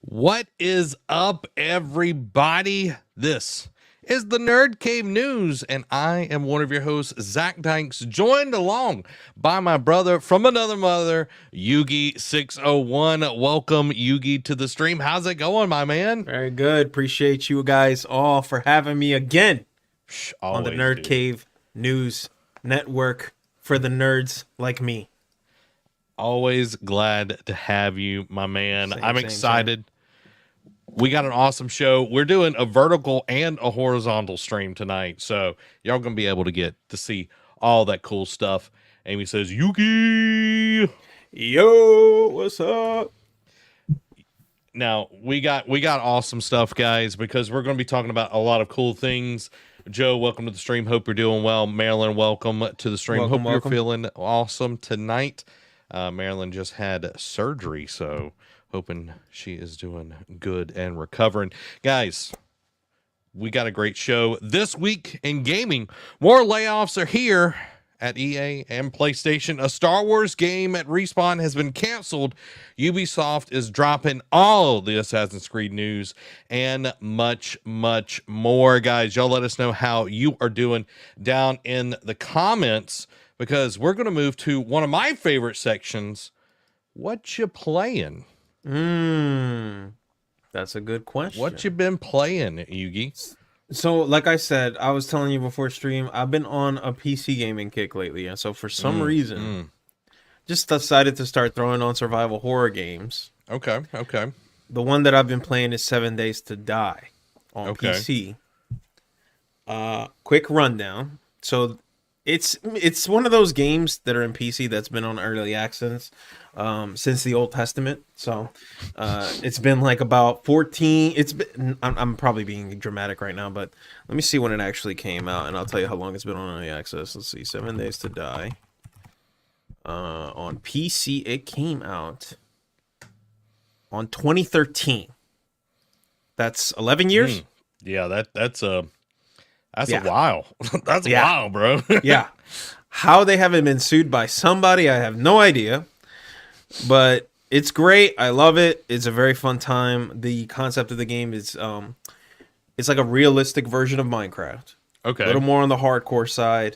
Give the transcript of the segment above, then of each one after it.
What is up, everybody? This is the NerdCave News, and I am one of your hosts, Zach Danks, joined along by my brother from another mother, Yugi601. Welcome, Yugi, to the stream. How's it going, my man? Very good. Appreciate you guys all for having me again on the NerdCave News Network for the nerds like me. Always glad to have you, my man. I'm excited. We got an awesome show. We're doing a vertical and a horizontal stream tonight, so y'all gonna be able to get to see all that cool stuff. Amy says, Yuki, yo, what's up? Now we got awesome stuff, guys, because we're gonna be talking about a lot of cool things. Joe, welcome to the stream. Hope you're doing well. Marilyn, welcome to the stream. Hope you're feeling awesome tonight. Marilyn just had surgery, so hoping she is doing good and recovering. Guys, we got a great show this week in gaming. More layoffs are here at EA and PlayStation. A Star Wars game at Respawn has been canceled. Ubisoft is dropping all the Assassin's Creed news and much, much more. Guys, y'all let us know how you are doing down in the comments, because we're going to move to one of my favorite sections. What you playing? That's a good question. What you been playing, Yugi? So, like I said, I was telling you before stream, I've been on a PC gaming kick lately, and so for some reason, just decided to start throwing on survival horror games. Okay. The one that I've been playing is 7 Days to Die on PC. Quick rundown. So, it's one of those games that are in PC that's been on early access since the Old Testament. So it's been like about 14. I'm probably being dramatic right now, but let me see when it actually came out, and I'll tell you how long it's been on early access. Let's see, 7 Days to Die. On PC, it came out on 2013. That's 11 years. Yeah, that's a while. That's a while, bro. Yeah. How they haven't been sued by somebody, I have no idea. But it's great. I love it. It's a very fun time. The concept of the game is it's like a realistic version of Minecraft. Okay. A little more on the hardcore side.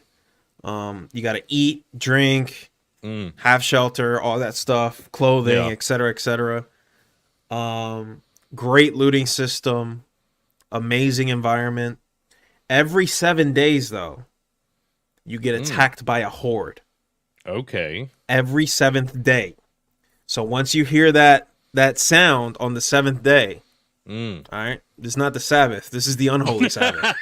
You got to eat, drink, have shelter, all that stuff, clothing, etc., etc. Great looting system. Amazing environment. Every 7 days, though, you get attacked by a horde. Okay. Every 7th day. So once you hear that sound on the 7th day, all right, this is not the Sabbath. This is the unholy Sabbath.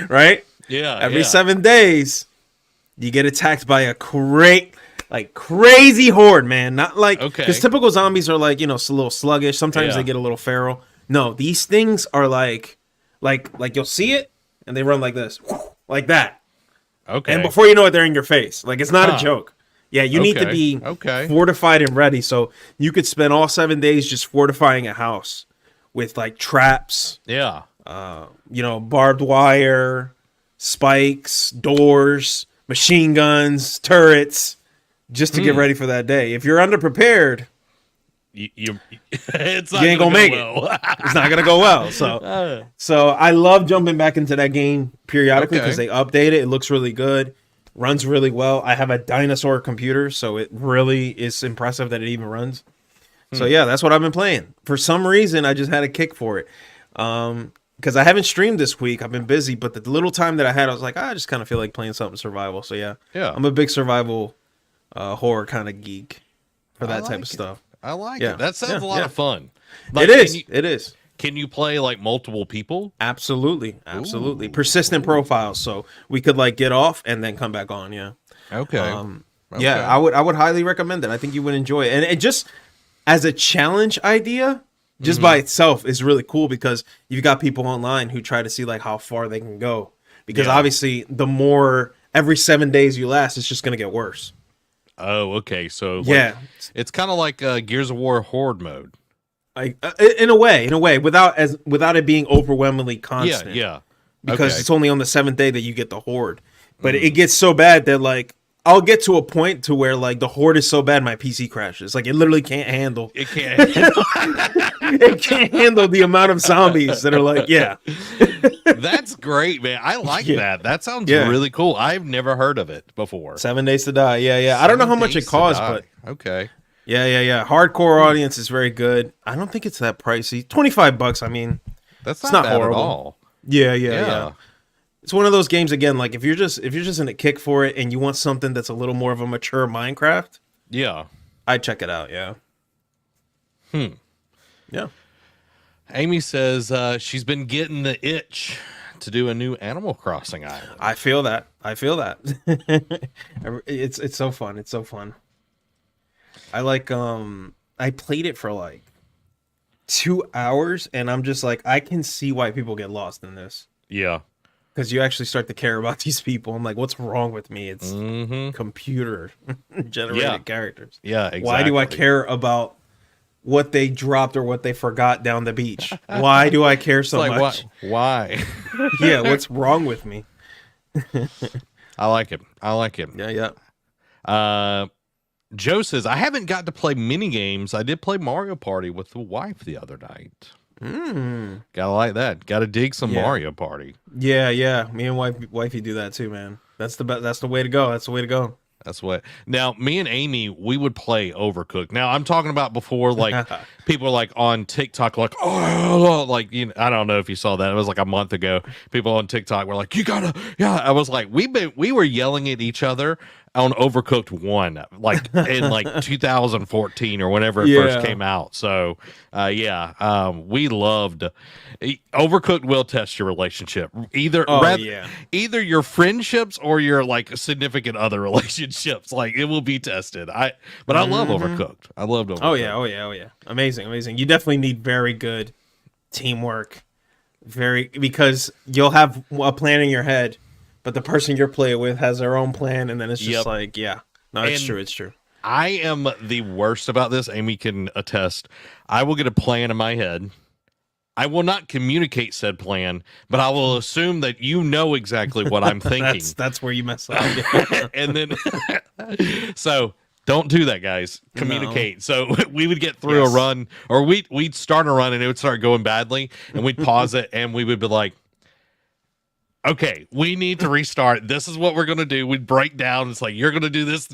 Right? Yeah. Every 7 days, you get attacked by a crazy horde, man. Not like, because typical zombies are like, a little sluggish. Sometimes they get a little feral. No, these things are like you'll see it, and they run like this, like that. Okay. And before you know it, they're in your face. Like, it's not a joke. Yeah, you need to be fortified and ready. So you could spend all 7 days just fortifying a house with like traps. Yeah. Barbed wire, spikes, doors, machine guns, turrets, just to get ready for that day. If you're underprepared, you ain't gonna make it. It's not gonna go well. So I love jumping back into that game periodically because they update it. It looks really good, runs really well. I have a dinosaur computer, so it really is impressive that it even runs. So yeah, that's what I've been playing. For some reason, I just had a kick for it. Because I haven't streamed this week. I've been busy, but the little time that I had, I was like, I just kind of feel like playing something survival. So yeah, I'm a big survival horror kind of geek for that type of stuff. I like it. That sounds a lot of fun. Like, it is. Can you play like multiple people? Absolutely. Ooh. Persistent profiles, so we could like get off and then come back on. Yeah. Okay. Yeah, I would highly recommend it. I think you would enjoy it, and it just as a challenge idea, just by itself is really cool because you've got people online who try to see like how far they can go. Because obviously, the more every 7 days you last, it's just going to get worse. Oh, okay. So like, it's kind of like Gears of War Horde mode. Like in a way, without it being overwhelmingly constant. Yeah. Because it's only on the 7th day that you get the horde. But it gets so bad that like I'll get to a point to where like the horde is so bad my PC crashes. Like it literally can't handle. It can't. It can't handle the amount of zombies that are like, That's great, man. I like that. That sounds really cool. I've never heard of it before. 7 days to die. Yeah. I don't know how much it costs, but okay. Yeah. Hardcore audience is very good. I don't think it's that pricey. $25. I mean, that's not bad horrible at all. Yeah. It's one of those games again. Like if you're just in a kick for it and you want something that's a little more of a mature Minecraft, I'd check it out. Yeah. Yeah. Amy says she's been getting the itch to do a new Animal Crossing island. I feel that. It's so fun. It's so fun. I like I played it for like 2 hours and I'm just like I can see why people get lost in this. Yeah. Because you actually start to care about these people. I'm like, what's wrong with me? It's computer generated characters. Yeah, exactly. Why do I care about what they dropped or what they forgot down the beach? Why do I care so much? Why? Yeah, what's wrong with me? I like it. Yeah. Joe says, I haven't got to play mini games. I did play Mario Party with the wife the other night. Gotta like that. Gotta dig some Mario Party. Yeah. Me and wifey do that too, man. That's the way to go. That's what. Now, me and Amy, we would play Overcooked. Now, I'm talking about before, like people are like on TikTok, like like I don't know if you saw that. It was like a month ago. People on TikTok were like, "You gotta." Yeah, I was like, we were yelling at each other on Overcooked 1, like in like 2014 or whenever it first came out. So, we loved Overcooked. Will test your relationship, either your friendships or your like significant other relationships. Like it will be tested. I love Overcooked. I loved Overcooked. Oh yeah. Amazing. You definitely need very good teamwork, because you'll have a plan in your head. But the person you're playing with has their own plan, and then it's just it's true. I am the worst about this. Amy can attest. I will get a plan in my head. I will not communicate said plan, but I will assume that you know exactly what I'm thinking. That's where you mess up. And then, so don't do that, guys. Communicate. No. So we would get through a run, or we'd start a run, and it would start going badly, and we'd pause it, and we would be like, okay, we need to restart. This is what we're going to do. We'd break down. It's like, you're going to do this,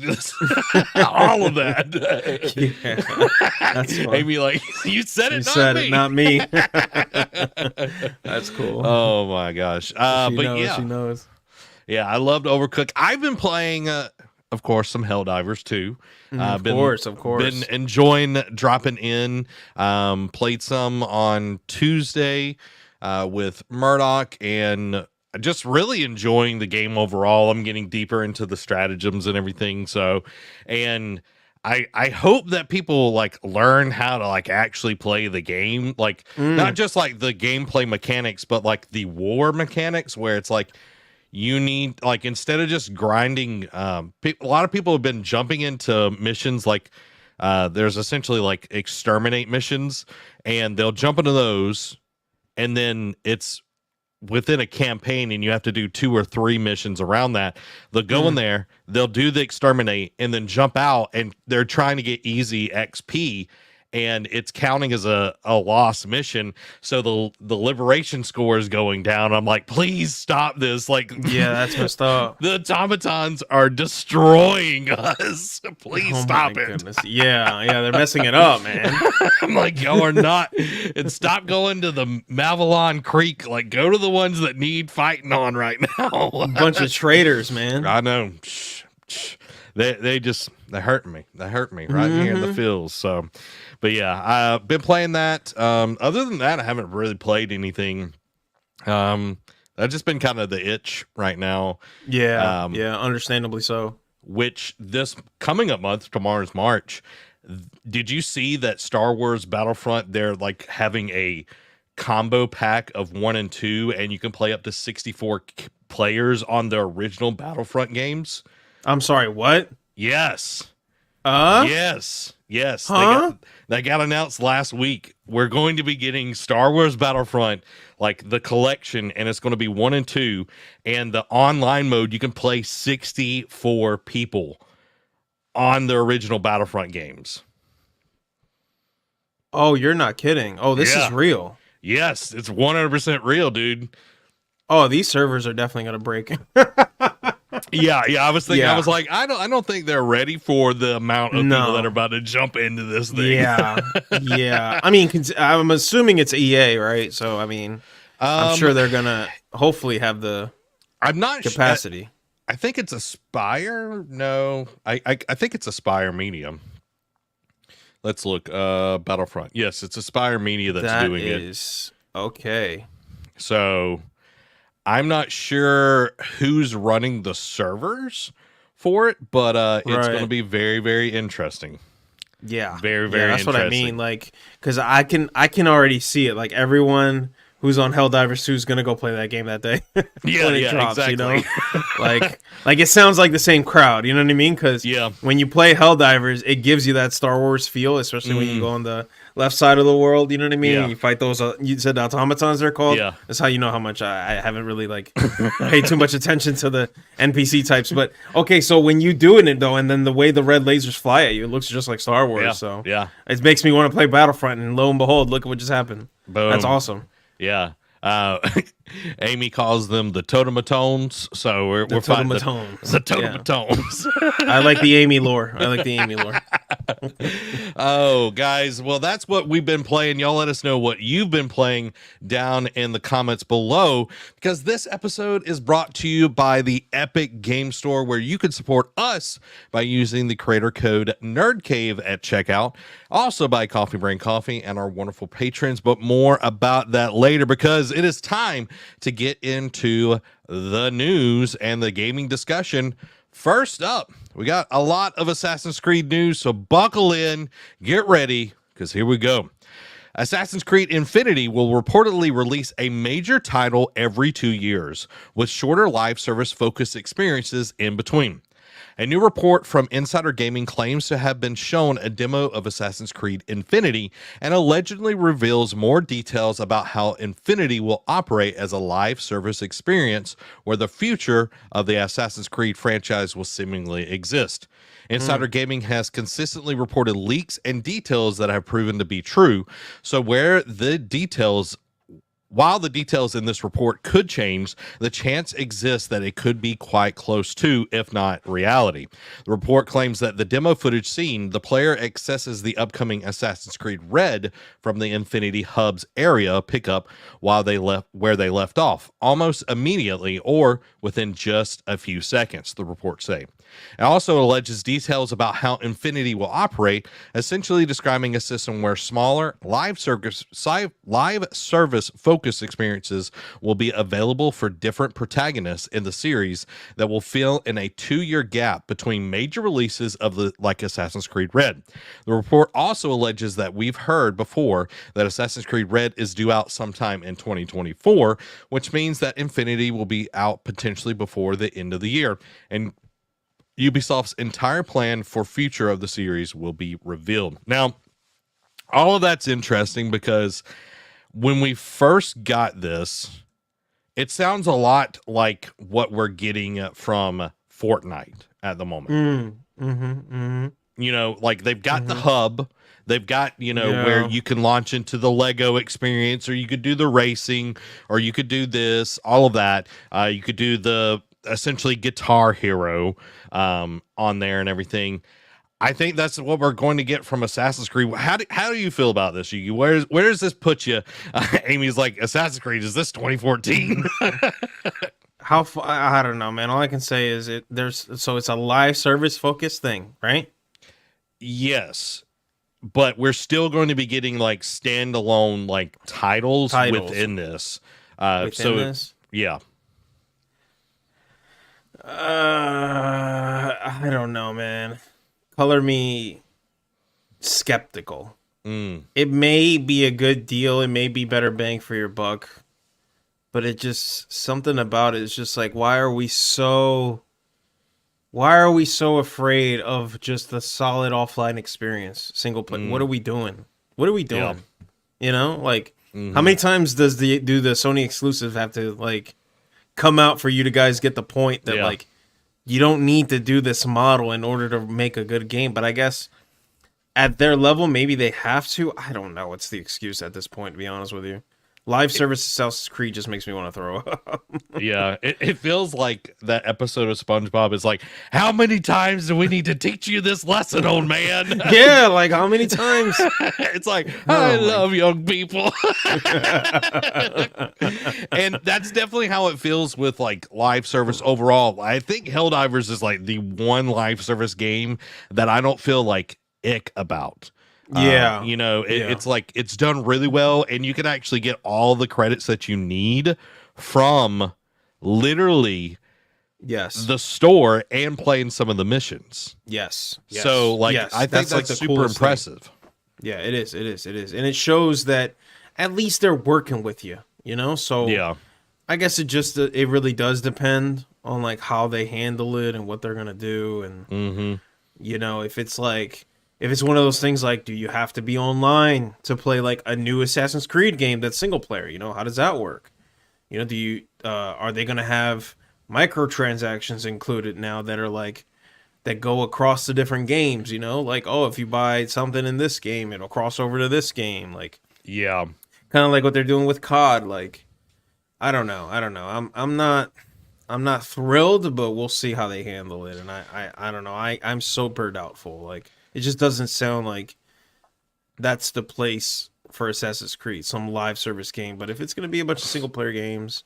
all of that. That's fun. Amy, like, you said it, not me. That's cool. Oh, my gosh. She knows. Yeah, I loved Overcooked. I've been playing, of course, some Helldivers, too. Of course. Been enjoying dropping in. Played some on Tuesday with Murdoch, and just really enjoying the game overall. I'm getting deeper into the stratagems and everything. So, and I hope that people like learn how to like actually play the game, like not just like the gameplay mechanics, but like the war mechanics, where it's like you need, like, instead of just grinding, a lot of people have been jumping into missions like there's essentially like exterminate missions, and they'll jump into those, and then it's within a campaign, and you have to do 2 or 3 missions around that. They'll go in there, they'll do the exterminate, and then jump out, and they're trying to get easy XP, and it's counting as a lost mission. So the liberation score is going down. I'm like, please stop this. Like, yeah, that's messed up. The automatons are destroying us. Please stop it. Goodness. Yeah, they're messing it up, man. I'm like, y'all are not. And stop going to the Mavalon Creek. Like, go to the ones that need fighting on right now. A bunch of traitors, man. I know. they hurting me. They hurt me right here in the feels. So, but yeah, I've been playing that. Other than that, I haven't really played anything. That's just been kind of the itch right now. Yeah, yeah, understandably so. Which this coming up month, tomorrow's March. Did you see that Star Wars Battlefront? They're like having a combo pack of 1 and 2, and you can play up to 64 players on the original Battlefront games. I'm sorry, what? Yes. Yes. Huh? That got announced last week. We're going to be getting Star Wars Battlefront, like the collection, and it's going to be 1 and 2. And the online mode, you can play 64 people on the original Battlefront games. Oh, you're not kidding. Oh, this is real. Yes, it's 100% real, dude. Oh, these servers are definitely going to break. Yeah. I was thinking, I was like, I don't think they're ready for the amount of people that are about to jump into this thing. Yeah. I mean, I'm assuming it's EA, right? So, I mean, I'm sure they're gonna hopefully have the capacity. I think it's Aspire. No, I think it's Aspire Medium. Let's look. Battlefront. Yes, it's Aspire Media that's doing it. Okay. So I'm not sure who's running the servers for it, but it's going to be very, very interesting. Yeah, very, very. That's what I mean. Like, because I can already see it. Like everyone who's on Helldivers 2 is gonna go play that game that day. When it drops, exactly. You know, like it sounds like the same crowd. You know what I mean? Because when you play Helldivers, it gives you that Star Wars feel, especially when you go on the left side of the world. You know what I mean? You fight those. You said automatons they're called. Yeah, that's how you know how much I haven't really paid too much attention to the NPC types. But okay, so when you doing it though, and then the way the red lasers fly at you, it looks just like Star Wars. So it makes me want to play Battlefront. And lo and behold, look at what just happened. Boom. That's awesome. Yeah. Amy calls them the totematones, so we're fighting the totematones. I like the Amy lore. Oh, guys, well, that's what we've been playing. Y'all let us know what you've been playing down in the comments below, because this episode is brought to you by the Epic Game Store, where you can support us by using the creator code NerdCave at checkout. Also by Coffee Brain Coffee and our wonderful patrons, but more about that later, because it is time to get into the news and the gaming discussion. First up, we got a lot of Assassin's Creed news, so buckle in, get ready, because here we go. Assassin's Creed Infinity will reportedly release a major title every 2 years, with shorter live service-focused experiences in between. A new report from Insider Gaming claims to have been shown a demo of Assassin's Creed Infinity and allegedly reveals more details about how Infinity will operate as a live service experience where the future of the Assassin's Creed franchise will seemingly exist. Insider Gaming has consistently reported leaks and details that have proven to be true, so while the details in this report could change, the chance exists that it could be quite close to, if not reality. The report claims that the demo footage seen, the player accesses the upcoming Assassin's Creed Red from the Infinity Hub's area pickup where they left off, almost immediately or within just a few seconds, the reports say. It also alleges details about how Infinity will operate, essentially describing a system where smaller live service focused experiences will be available for different protagonists in the series that will fill in a 2-year gap between major releases of Assassin's Creed Red. The report also alleges that we've heard before that Assassin's Creed Red is due out sometime in 2024, which means that Infinity will be out potentially before the end of the year, and Ubisoft's entire plan for future of the series will be revealed. Now, all of that's interesting because when we first got this, it sounds a lot like what we're getting from Fortnite at the moment. You know, like they've got the hub, they've got, where you can launch into the Lego experience, or you could do the racing, or you could do this, all of that. You could do the essentially Guitar Hero on there and everything. I think that's what we're going to get from Assassin's Creed. How do you feel about this, Yugi? Where does this put you? Amy's like, Assassin's Creed, is this 2014? I don't know, man. All I can say is it's a live service focused thing, right? Yes, but we're still going to be getting like standalone like titles within this. Within this, yeah. I don't know, man. Color me skeptical. It may be a good deal. It may be better bang for your buck, but it just something about it is just like, why are we so afraid of just the solid offline experience, single player? What are we doing? Yeah. You know, like how many times do the Sony exclusives have to like come out for you to guys get the point that like you don't need to do this model in order to make a good game? But I guess at their level, maybe they have to. I don't know. What's the excuse at this point, to be honest with you? Live service Assassin's Creed just makes me want to throw up. Yeah, it feels like that episode of SpongeBob is like, how many times do we need to teach you this lesson, old man? Yeah, like how many times? It's like, I love young people. And that's definitely how it feels with like live service overall. I think Helldivers is like the one live service game that I don't feel like ick about. Yeah. It's like it's done really well, and you can actually get all the credits that you need from literally the store and playing some of the missions. Yes. So like I think that's super impressive. Thing. Yeah, it is. And it shows that at least they're working with you, you know? So yeah. I guess it really does depend on like how they handle it and what they're going to do, and you know, if it's one of those things like, do you have to be online to play like a new Assassin's Creed game that's single player? You know, how does that work? You know, are they going to have microtransactions included now that are like, that go across the different games, you know? Like, oh, if you buy something in this game, it'll cross over to this game. Like, yeah. Kind of like what they're doing with COD. Like, I don't know. I'm not thrilled, but we'll see how they handle it. And I don't know. I'm super doubtful. Like, it just doesn't sound like that's the place for Assassin's Creed, some live service game. But if it's going to be a bunch of single player games,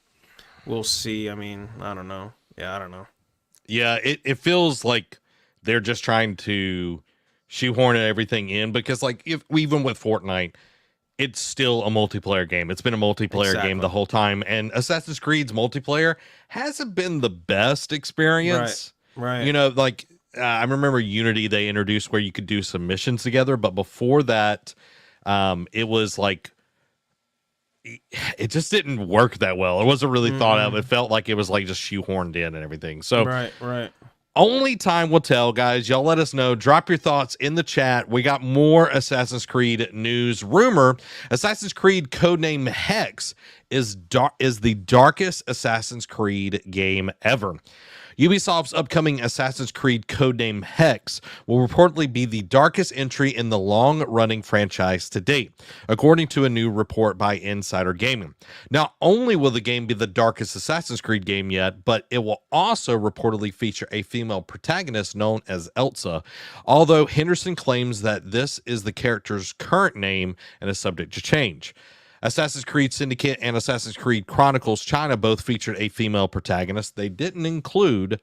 we'll see. I mean, I don't know. Yeah, I don't know. Yeah, it feels like they're just trying to shoehorn everything in, because like even with Fortnite, it's still a multiplayer game. It's been a multiplayer game the whole time. And Assassin's Creed's multiplayer hasn't been the best experience. Right. You know, like I remember Unity, they introduced where you could do some missions together. But before that, it was like, it just didn't work that well. It wasn't really thought of. It felt like it was like just shoehorned in and everything. So right. Only time will tell, guys. Y'all let us know. Drop your thoughts in the chat. We got more Assassin's Creed news. Rumor: Assassin's Creed codename Hex is the darkest Assassin's Creed game ever. Ubisoft's upcoming Assassin's Creed codename Hex will reportedly be the darkest entry in the long-running franchise to date, according to a new report by Insider Gaming. Not only will the game be the darkest Assassin's Creed game yet, but it will also reportedly feature a female protagonist known as Elsa, although Henderson claims that this is the character's current name and is subject to change. Assassin's Creed Syndicate and Assassin's Creed Chronicles China both featured a female protagonist. They didn't include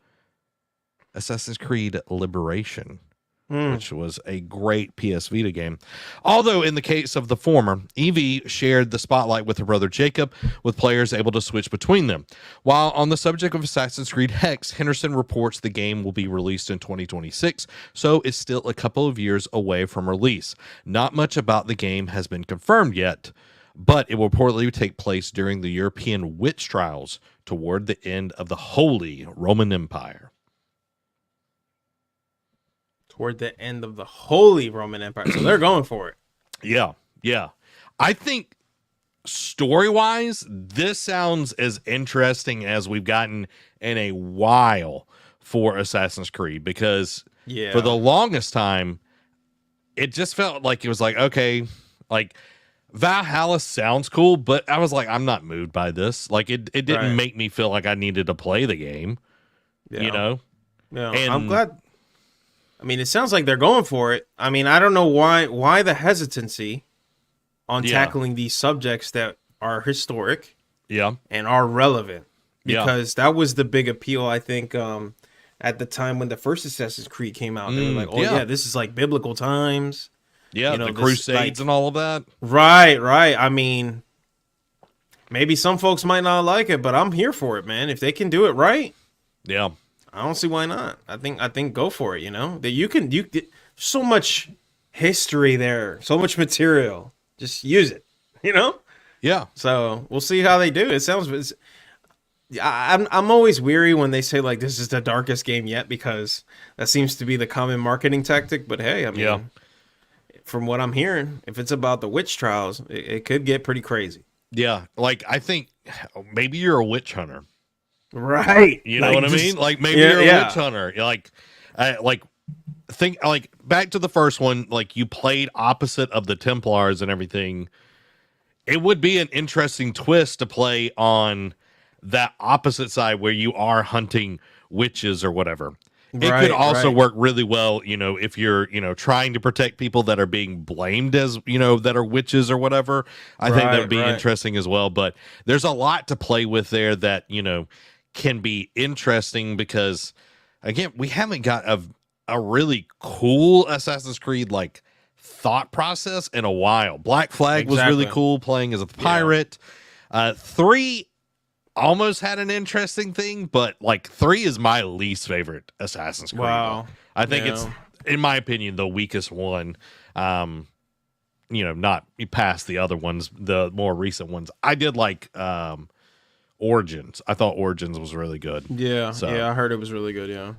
Assassin's Creed Liberation, which was a great PS Vita game. Although in the case of the former, Evie shared the spotlight with her brother Jacob, with players able to switch between them. While on the subject of Assassin's Creed Hex, Henderson reports the game will be released in 2026, so it's still a couple of years away from release. Not much about the game has been confirmed yet, but it will reportedly take place during the European witch trials toward the end of the Holy Roman Empire. Toward the end of the Holy Roman Empire. So they're going for it. Yeah. I think story-wise, this sounds as interesting as we've gotten in a while for Assassin's Creed, because for the longest time, it just felt like it was like, okay, like Valhalla sounds cool, but I was like, I'm not moved by this. Like it didn't make me feel like I needed to play the game. You know? Yeah. And I'm glad. I mean, it sounds like they're going for it. I mean, I don't know why the hesitancy on tackling these subjects that are historic and are relevant. because that was the big appeal, I think, at the time when the first Assassin's Creed came out. They were like, oh, yeah, this is like biblical times. Yeah, you know, the Crusades and all of that. Right. I mean, maybe some folks might not like it, but I'm here for it, man. If they can do it right, yeah, I don't see why not. I think go for it. You know that you so much history there, so much material. Just use it. You know. Yeah. So we'll see how they do. It sounds. I'm always weary when they say like this is the darkest game yet, because that seems to be the common marketing tactic. But hey, I mean, from what I'm hearing, if it's about the witch trials, it could get pretty crazy. Yeah, like I think maybe you're a witch hunter, right? You know what I mean? Like maybe you're a witch hunter. You're like think like back to the first one. Like you played opposite of the Templars and everything. It would be an interesting twist to play on that opposite side where you are hunting witches or whatever. It could also work really well, you know, if you're, you know, trying to protect people that are being blamed as, you know, that are witches or whatever. I think that would be interesting as well. But there's a lot to play with there that, you know, can be interesting because, again, we haven't got a really cool Assassin's Creed like thought process in a while. Black Flag was really cool, playing as a pirate. 3 almost had an interesting thing, but like 3 is my least favorite Assassin's Creed. Wow. I think it's, in my opinion, the weakest one. You know, not past the other ones, the more recent ones. I did like Origins. I thought Origins was really good. Yeah. So. Yeah, I heard it was really good, yeah.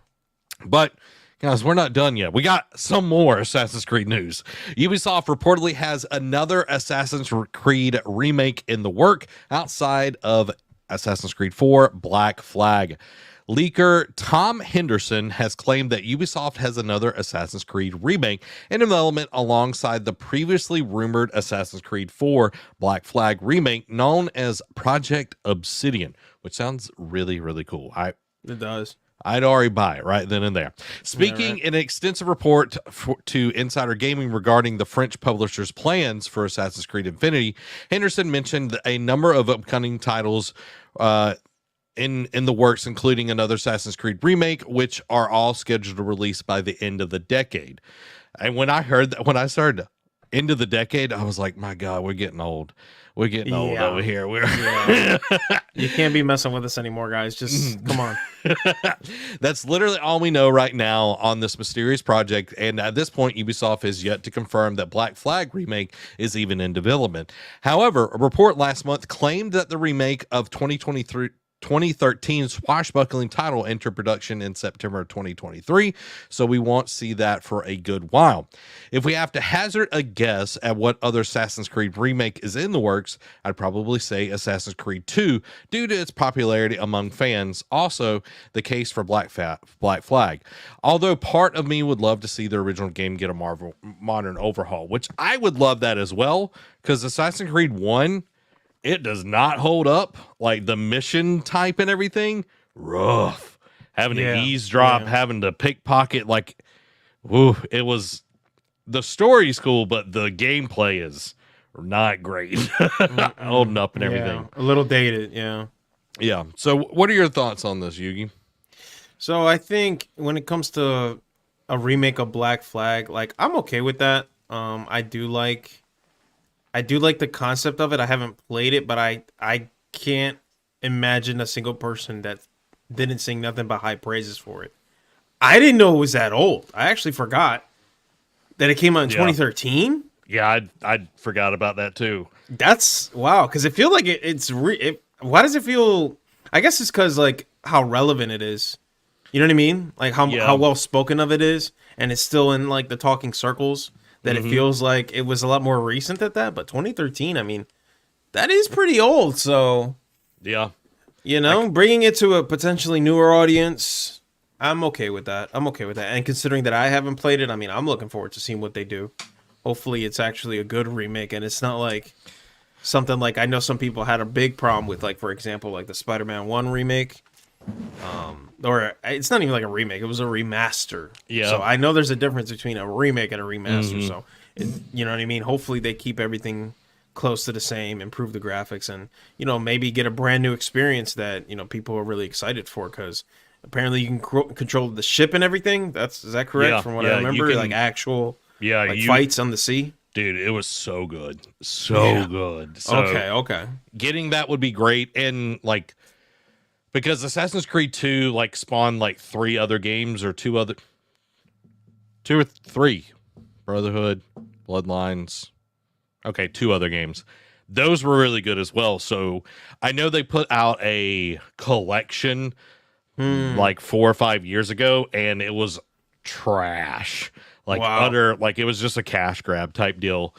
But guys, we're not done yet. We got some more Assassin's Creed news. Ubisoft reportedly has another Assassin's Creed remake in the work outside of Assassin's Creed 4 Black Flag. Leaker Tom Henderson has claimed that Ubisoft has another Assassin's Creed remake in development alongside the previously rumored Assassin's Creed 4 Black Flag remake known as Project Obsidian, which sounds really, really cool. It does. I'd already buy it right then and there. Speaking in an extensive report to Insider Gaming regarding the French publisher's plans for Assassin's Creed Infinity, Henderson mentioned a number of upcoming titles in the works, including another Assassin's Creed remake, which are all scheduled to release by the end of the decade. And when I heard that, when I started end of the decade, I was like, my God, we're getting old. We're getting old over here. You can't be messing with us anymore, guys. Just come on. That's literally all we know right now on this mysterious project. And at this point, Ubisoft has yet to confirm that Black Flag remake is even in development. However, a report last month claimed that the remake of 2013 swashbuckling title entered production in September 2023, so we won't see that for a good while. If we have to hazard a guess at what other Assassin's Creed remake is in the works, I'd probably say Assassin's Creed 2 due to its popularity among fans. Also, the case for Black Flag. Although part of me would love to see the original game get a modern overhaul, which I would love that as well, because Assassin's Creed 1, it does not hold up. Like the mission type and everything, rough. Having to eavesdrop, having to pickpocket, like, woo, it was. The story's cool, but the gameplay is not great. Holding up and everything. A little dated, yeah. Yeah. So, what are your thoughts on this, Yugi? So, I think when it comes to a remake of Black Flag, like, I'm okay with that. I do like the concept of it. I haven't played it, but I can't imagine a single person that didn't sing nothing but high praises for it. I didn't know it was that old. I actually forgot that it came out in 2013. Yeah, I forgot about that too. That's wow, because it feels like why does it feel? I guess it's because like how relevant it is. You know what I mean? Like how well spoken of it is, and it's still in like the talking circles. That it feels like it was a lot more recent than that, but 2013, I mean, that is pretty old. So, yeah, you know, bringing it to a potentially newer audience, I'm okay with that. And considering that I haven't played it, I mean, I'm looking forward to seeing what they do. Hopefully, it's actually a good remake, and it's not like something like I know some people had a big problem with, like for example, like the Spider-Man 1 remake. Or it's not even like a remake; it was a remaster. Yeah. So I know there's a difference between a remake and a remaster. So, you know what I mean. Hopefully, they keep everything close to the same, improve the graphics, and maybe get a brand new experience that people are really excited for, because apparently you can control the ship and everything. Is that correct? Yeah, From what I remember, like actual fights on the sea. Dude, it was so good. So good. So okay. Getting that would be great. And like, because Assassin's Creed 2 like spawned like 3 other games, or 2 or 3. Brotherhood, Bloodlines. Okay, 2 other games. Those were really good as well. So I know they put out a collection like 4 or 5 years ago, and it was trash. Like utter, like it was just a cash grab type deal.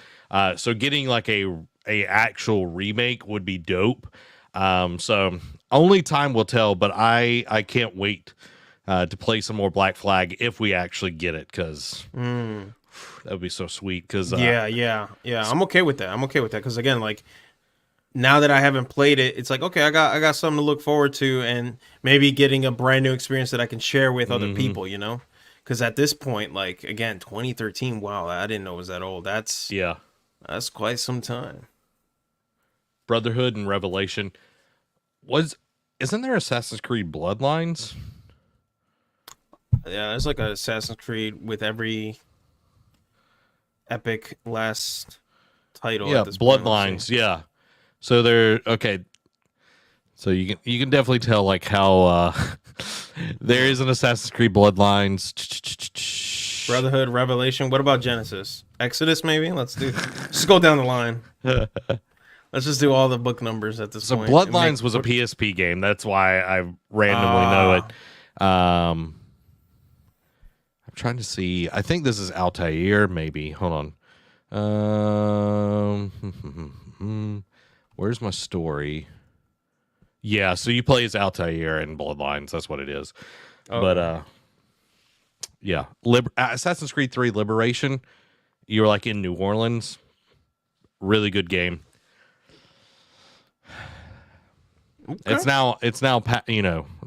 So getting like a actual remake would be dope. So only time will tell, but I can't wait to play some more Black Flag if we actually get it, because that would be so sweet. Because yeah, I'm okay with that. Because again, like, now that I haven't played it, it's like, okay, I got something to look forward to, and maybe getting a brand new experience that I can share with other people. Because at this point, like, again, 2013, wow, I didn't know it was that old. That's quite some time. Brotherhood and Revelation. Isn't there Assassin's Creed Bloodlines? Yeah, there's like a Assassin's Creed with every epic last title. Yeah, at this Bloodlines. Yeah. So they're okay. So you can definitely tell like how there is an Assassin's Creed Bloodlines, Brotherhood, Revelation. What about Genesis, Exodus? Maybe let's just go down the line. Let's just do all the book numbers at this point. So Bloodlines was a PSP game. That's why I randomly know it. I'm trying to see. I think this is Altair. Maybe. Hold on. Where's my story? Yeah, so you play as Altair in Bloodlines. That's what it is. Okay. But, yeah. Assassin's Creed 3 Liberation, you were, like, in New Orleans. Really good game. Okay. It's now,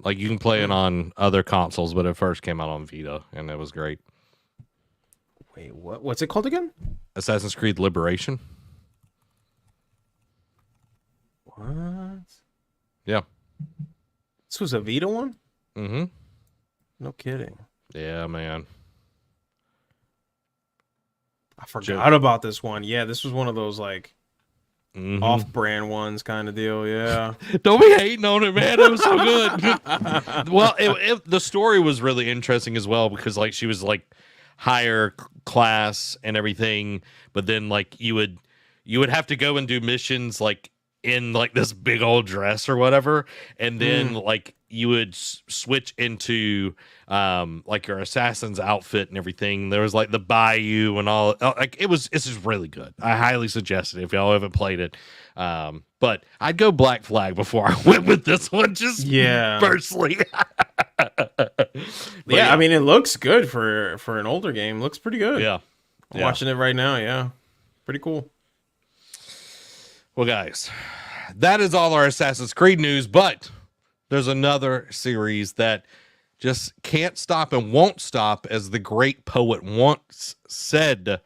like, you can play it on other consoles, but it first came out on Vita, and it was great. Wait, what? What's it called again? Assassin's Creed Liberation. What? Yeah. This was a Vita one? Mm-hmm. No kidding. Yeah, man. I forgot about this one. Yeah, this was one of those, like, off-brand ones kind of deal. Yeah. Don't be hating on it, man. It was so good. Well, the story was really interesting as well, because, like, she was, like, higher class and everything, but then, like, you would have to go and do missions, like, in like this big old dress or whatever, and then like you would switch into like your assassin's outfit and everything. There was like the bayou and all, like it's just really good. I highly suggest it if y'all haven't played it. But I'd go Black Flag before I went with this one, just personally. Yeah, I mean, it looks good for an older game. Looks pretty good. Yeah. I'm watching it right now. Yeah, pretty cool. Well, guys, that is all our Assassin's Creed news, but there's another series that just can't stop and won't stop, as the great poet once said.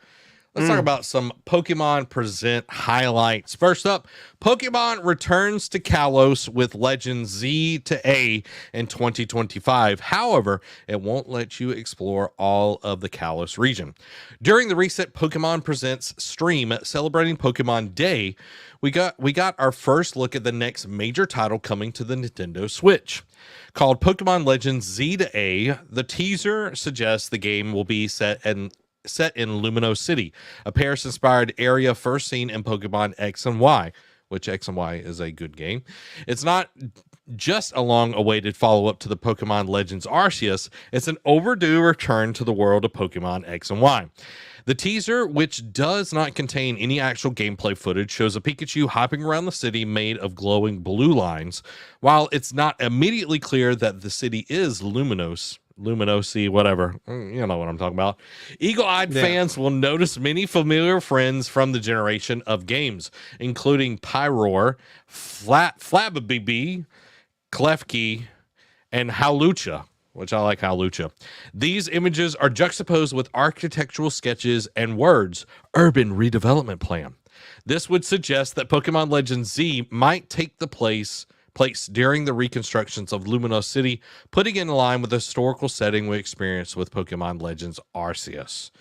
Let's talk about some Pokemon Present highlights. First up, Pokemon returns to Kalos with Legends Z to A in 2025. However, it won't let you explore all of the Kalos region. During the recent Pokemon Presents stream celebrating Pokemon Day, we got our first look at the next major title coming to the Nintendo Switch. Called Pokemon Legends Z to A, the teaser suggests the game will be set in Lumino City, a Paris-inspired area first seen in Pokemon X and Y, which X and Y is a good game. It's not just a long-awaited follow-up to the Pokemon Legends Arceus, it's an overdue return to the world of Pokemon X and Y. The teaser, which does not contain any actual gameplay footage, shows a Pikachu hopping around the city made of glowing blue lines. While it's not immediately clear that the city is Luminosi, whatever. You know what I'm talking about. Eagle-eyed fans will notice many familiar friends from the generation of games, including Pyroar, Flabébé, Klefki, and Hawlucha, which I like Hawlucha. These images are juxtaposed with architectural sketches and words, urban redevelopment plan. This would suggest that Pokemon Legends Z might take the place during the reconstructions of Luminos City, putting it in line with the historical setting we experienced with Pokemon Legends Arceus.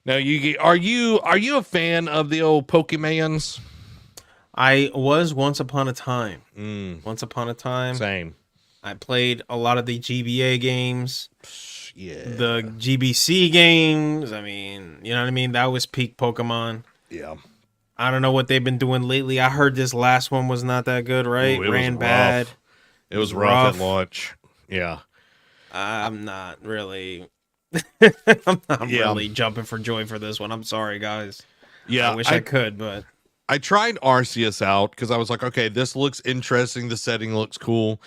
Now, Yugi, are you a fan of the old Pokemans? I was once upon a time. Once upon a time. Same. I played a lot of the GBA games. Yeah. The GBC games. I mean, you know what I mean? That was peak Pokemon. Yeah. I don't know what they've been doing lately. I heard this last one was not that good, right? Ooh, Ran bad. It was rough at launch. Yeah. I'm not really really jumping for joy for this one. I'm sorry, guys. Yeah. I wish I could, but I tried Arceus out because I was like, okay, this looks interesting. The setting looks cool.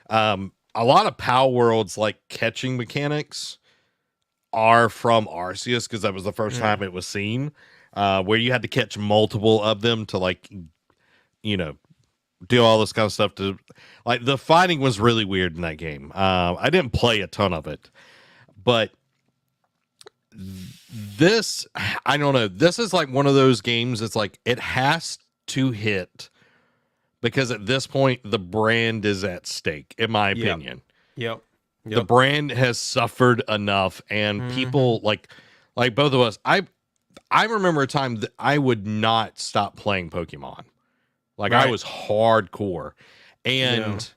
A lot of Power World's like catching mechanics are from Arceus because that was the first time it was seen. Where you had to catch multiple of them to like, you know, do all this kind of stuff to like the fighting was really weird in that game. I didn't play a ton of it, but this, I don't know. This is like one of those games. It's like, it has to hit because at this point the brand is at stake, in my opinion. Yep. The brand has suffered enough and people like both of us, I remember a time that I would not stop playing Pokemon. Like I was hardcore. And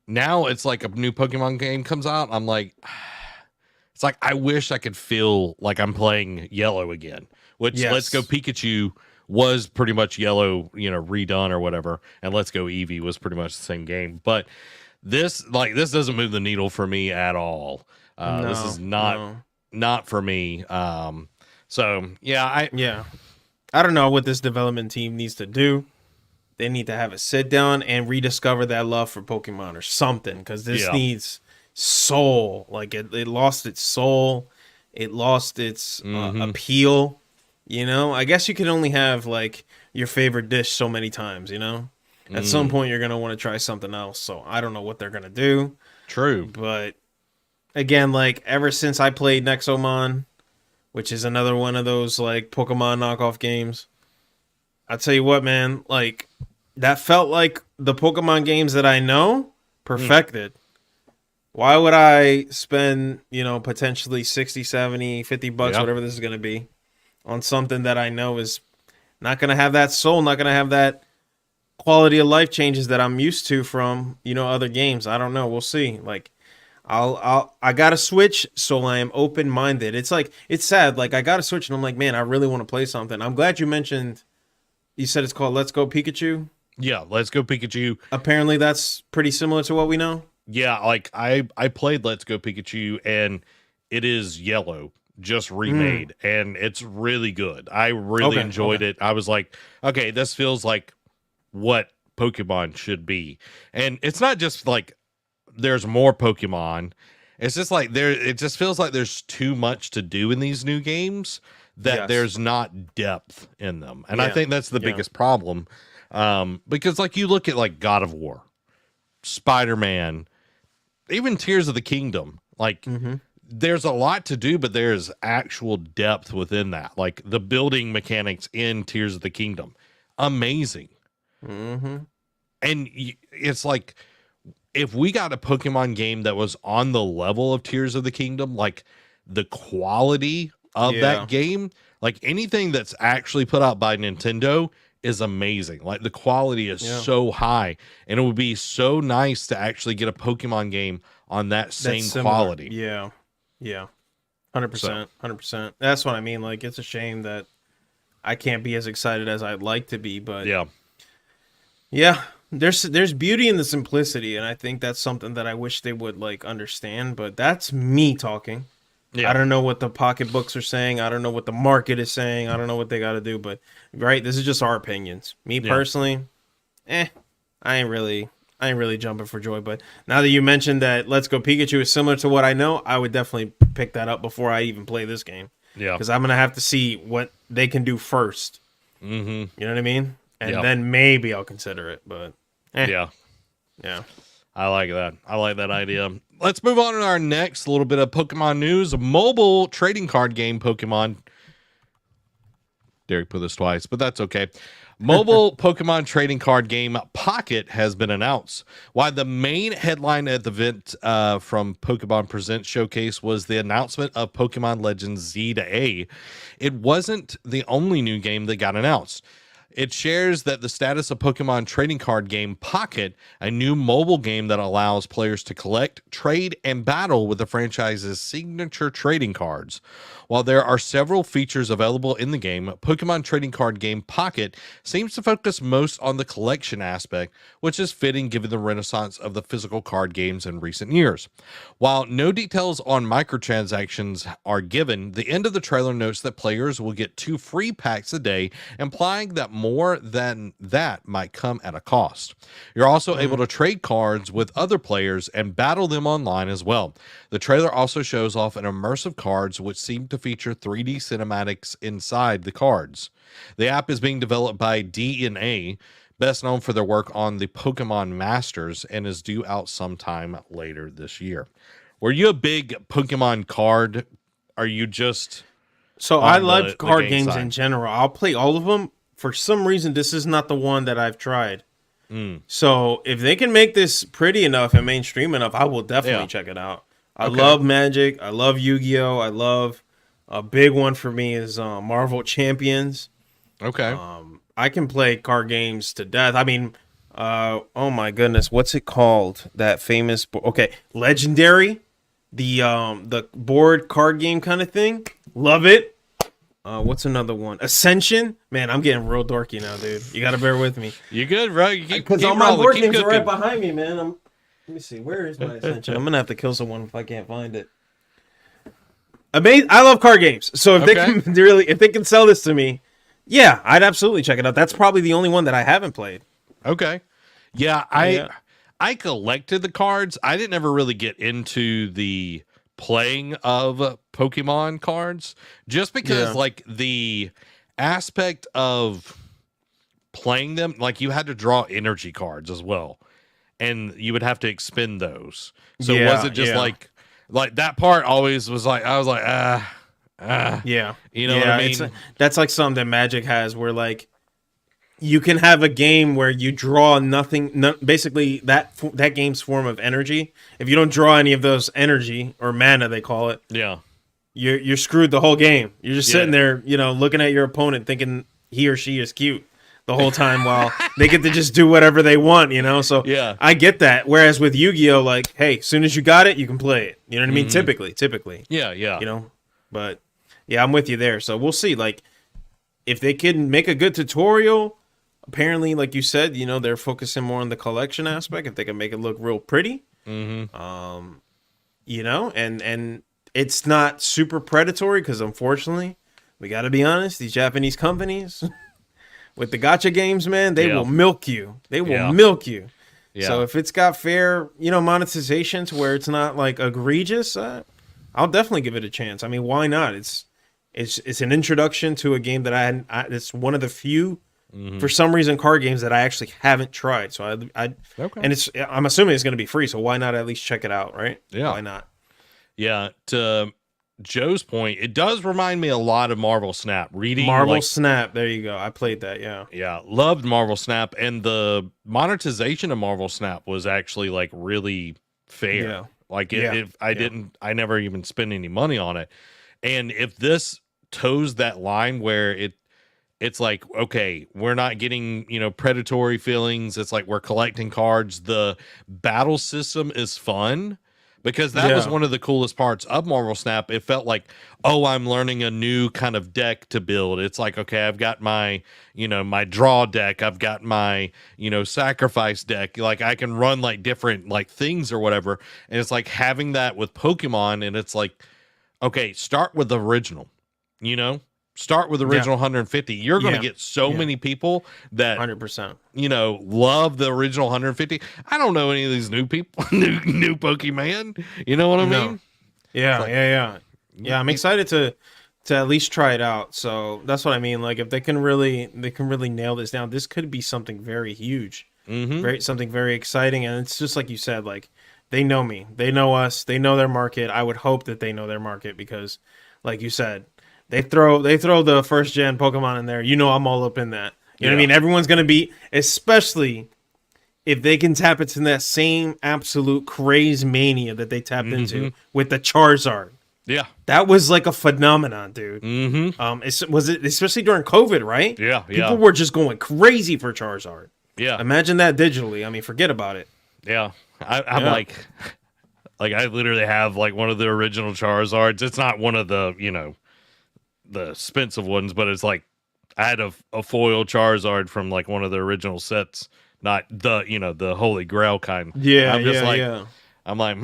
now it's like a new Pokemon game comes out. I'm like, it's like, I wish I could feel like I'm playing Yellow again, which Let's Go Pikachu was pretty much Yellow, redone or whatever. And Let's Go Eevee was pretty much the same game. But this doesn't move the needle for me at all. This is not for me. So I don't know what this development team needs to do. They need to have a sit down and rediscover that love for Pokemon or something, because this needs soul. Like it lost its soul. It lost its appeal. I guess you can only have like your favorite dish so many times. At some point you're gonna want to try something else. So I don't know what they're gonna do. True, but again, like ever since I played Nexomon, which is another one of those like Pokemon knockoff games, I'll tell you what, man, like that felt like the Pokemon games that I know perfected. Why would I spend, potentially 60, 70, 50 bucks, whatever this is going to be, on something that I know is not going to have that soul, not going to have that quality of life changes that I'm used to from, other games. I don't know. We'll see. Like, I got to switch, so I am open-minded. It's like, it's sad. Like, I got to switch, and I'm like, man, I really want to play something. I'm glad you mentioned, you said it's called Let's Go Pikachu? Yeah, Let's Go Pikachu. Apparently that's pretty similar to what we know. Yeah, like I played Let's Go Pikachu, and it is Yellow, just remade, and it's really good. I really enjoyed it. I was like, okay, this feels like what Pokemon should be. And it's not just like there's more Pokemon. It's just like it just feels like there's too much to do in these new games that there's not depth in them. And I think that's the biggest problem. Because like you look at like God of War, Spider-Man, even Tears of the Kingdom, like there's a lot to do, but there's actual depth within that. Like the building mechanics in Tears of the Kingdom, amazing. And it's like, if we got a Pokemon game that was on the level of Tears of the Kingdom, like the quality of that game, like anything that's actually put out by Nintendo is amazing. Like the quality is so high, and it would be so nice to actually get a Pokemon game on that same quality. Yeah. 100%. 100%. That's what I mean. Like, it's a shame that I can't be as excited as I'd like to be, but there's beauty in the simplicity, and I think that's something that I wish they would like understand, but that's me talking. I don't know what the pocketbooks are saying. I don't know what the market is saying. I don't know what they got to do, but this is just our opinions. Me personally, I ain't really jumping for joy. But now that you mentioned that Let's Go Pikachu is similar to what I know, I would definitely pick that up before I even play this game. Yeah, because I'm gonna have to see what they can do first. You know what I mean? And then maybe I'll consider it. But yeah. I like that. I like that idea. Let's move on to our next little bit of Pokemon news. Mobile trading card game Pokemon Derek put this twice, but that's okay. Mobile Pokemon trading card game Pocket has been announced. While the main headline at the event from Pokemon Presents Showcase was the announcement of Pokemon Legends Z to A, it wasn't the only new game that got announced. It shares that the status of Pokemon trading card game Pocket, a new mobile game that allows players to collect, trade, and battle with the franchise's signature trading cards. While there are several features available in the game, Pokemon trading card game Pocket seems to focus most on the collection aspect, which is fitting given the renaissance of the physical card games in recent years. While no details on microtransactions are given, the end of the trailer notes that players will get 2 free packs a day, implying that more than that might come at a cost. You're also able to trade cards with other players and battle them online as well. The trailer also shows off an immersive cards which seem to feature 3D cinematics inside the cards. The app is being developed by DNA, best known for their work on the Pokemon Masters, and is due out sometime later this year. Were you a big Pokemon card? Are you just... So I love card games in general. I'll play all of them. For some reason, this is not the one that I've tried. So if they can make this pretty enough and mainstream enough, I will definitely check it out. I love Magic. I love Yu-Gi-Oh! I love... A big one for me is Marvel Champions. Okay. I can play card games to death. I mean, oh my goodness, what's it called? That famous, Legendary, the board card game kind of thing. Love it. What's another one? Ascension. Man, I'm getting real dorky now, dude. You gotta bear with me. You good, bro? You because all my board games are right behind me, man. Let me see. Where is my Ascension? I'm gonna have to kill someone if I can't find it. Amazing. I love card games. So if they can if they can sell this to me, yeah, I'd absolutely check it out. That's probably the only one that I haven't played. Okay. Yeah, I collected the cards. I didn't ever really get into the playing of Pokemon cards just because like the aspect of playing them, like you had to draw energy cards as well. And you would have to expend those. So was it just like that part always was like, I was like, yeah. You know what I mean? That's like something that Magic has where like you can have a game where you draw nothing, basically that game's form of energy. If you don't draw any of those energy or mana, they call it. Yeah. You're screwed the whole game. You're just sitting there, looking at your opponent thinking he or she is cute the whole time while they get to just do whatever they want, So I get that. Whereas with Yu-Gi-Oh, like, hey, as soon as you got it, you can play it. You know what I mean? Typically. Yeah. But yeah, I'm with you there. So we'll see. Like, if they can make a good tutorial, apparently, like you said, they're focusing more on the collection aspect. If they can make it look real pretty, and it's not super predatory because unfortunately, we got to be honest, these Japanese companies. With the gacha games, man, they will milk you. They will milk you. Yeah. So if it's got fair, monetization to where it's not like egregious, I'll definitely give it a chance. I mean, why not? It's an introduction to a game that it's one of the few, for some reason, card games that I actually haven't tried. So and I'm assuming it's going to be free. So why not at least check it out, right? Yeah. Why not? Yeah. To Joe's point, it does remind me a lot of Marvel Snap. Snap, there you go. I played that, yeah, loved Marvel Snap, and the monetization of Marvel Snap was actually like really fair. I never even spent any money on it, and if this toes that line where it's like, okay, we're not getting predatory feelings. It's like we're collecting cards. The battle system is fun. Because that was one of the coolest parts of Marvel Snap. It felt like, oh, I'm learning a new kind of deck to build. It's like, okay, I've got my, my draw deck. I've got my, sacrifice deck. Like I can run like different like things or whatever. And it's like having that with Pokemon. And it's like, okay, start with the original, Start with the original 150. You're going to get so many people that 100%. Love the original 150. I don't know any of these new people, new Pokemon. You know what I mean? Yeah. I'm excited to at least try it out. So that's what I mean. Like if they can really nail this down, this could be something very huge, something very exciting. And it's just like you said, like they know me, they know us, they know their market. I would hope that they know their market because, like you said, They throw the first gen Pokemon in there. You know I'm all up in that. You know what I mean? Everyone's gonna be, especially if they can tap into that same absolute craze mania that they tapped into with the Charizard. Yeah, that was like a phenomenon, dude. Was it especially during COVID, right? Yeah, people were just going crazy for Charizard. Yeah, imagine that digitally. I mean, forget about it. Yeah, I'm like I literally have like one of the original Charizards. It's not one of the the expensive ones, but it's like I had a foil Charizard from like one of the original sets, not the the Holy Grail kind. Yeah, I'm just I'm like,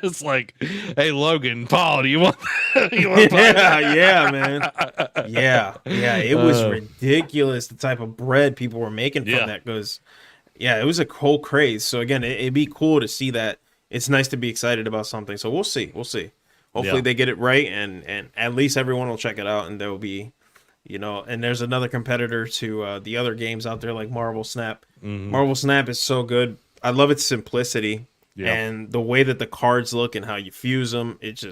it's like, hey Logan, Paul, do you want? Yeah, man. Yeah. It was ridiculous the type of bread people were making from that because, it was a whole craze. So again, it'd be cool to see that. It's nice to be excited about something. So we'll see. Hopefully they get it right, and at least everyone will check it out, and there will be, and there's another competitor to the other games out there like Marvel Snap. Marvel Snap is so good. I love its simplicity and the way that the cards look and how you fuse them. It's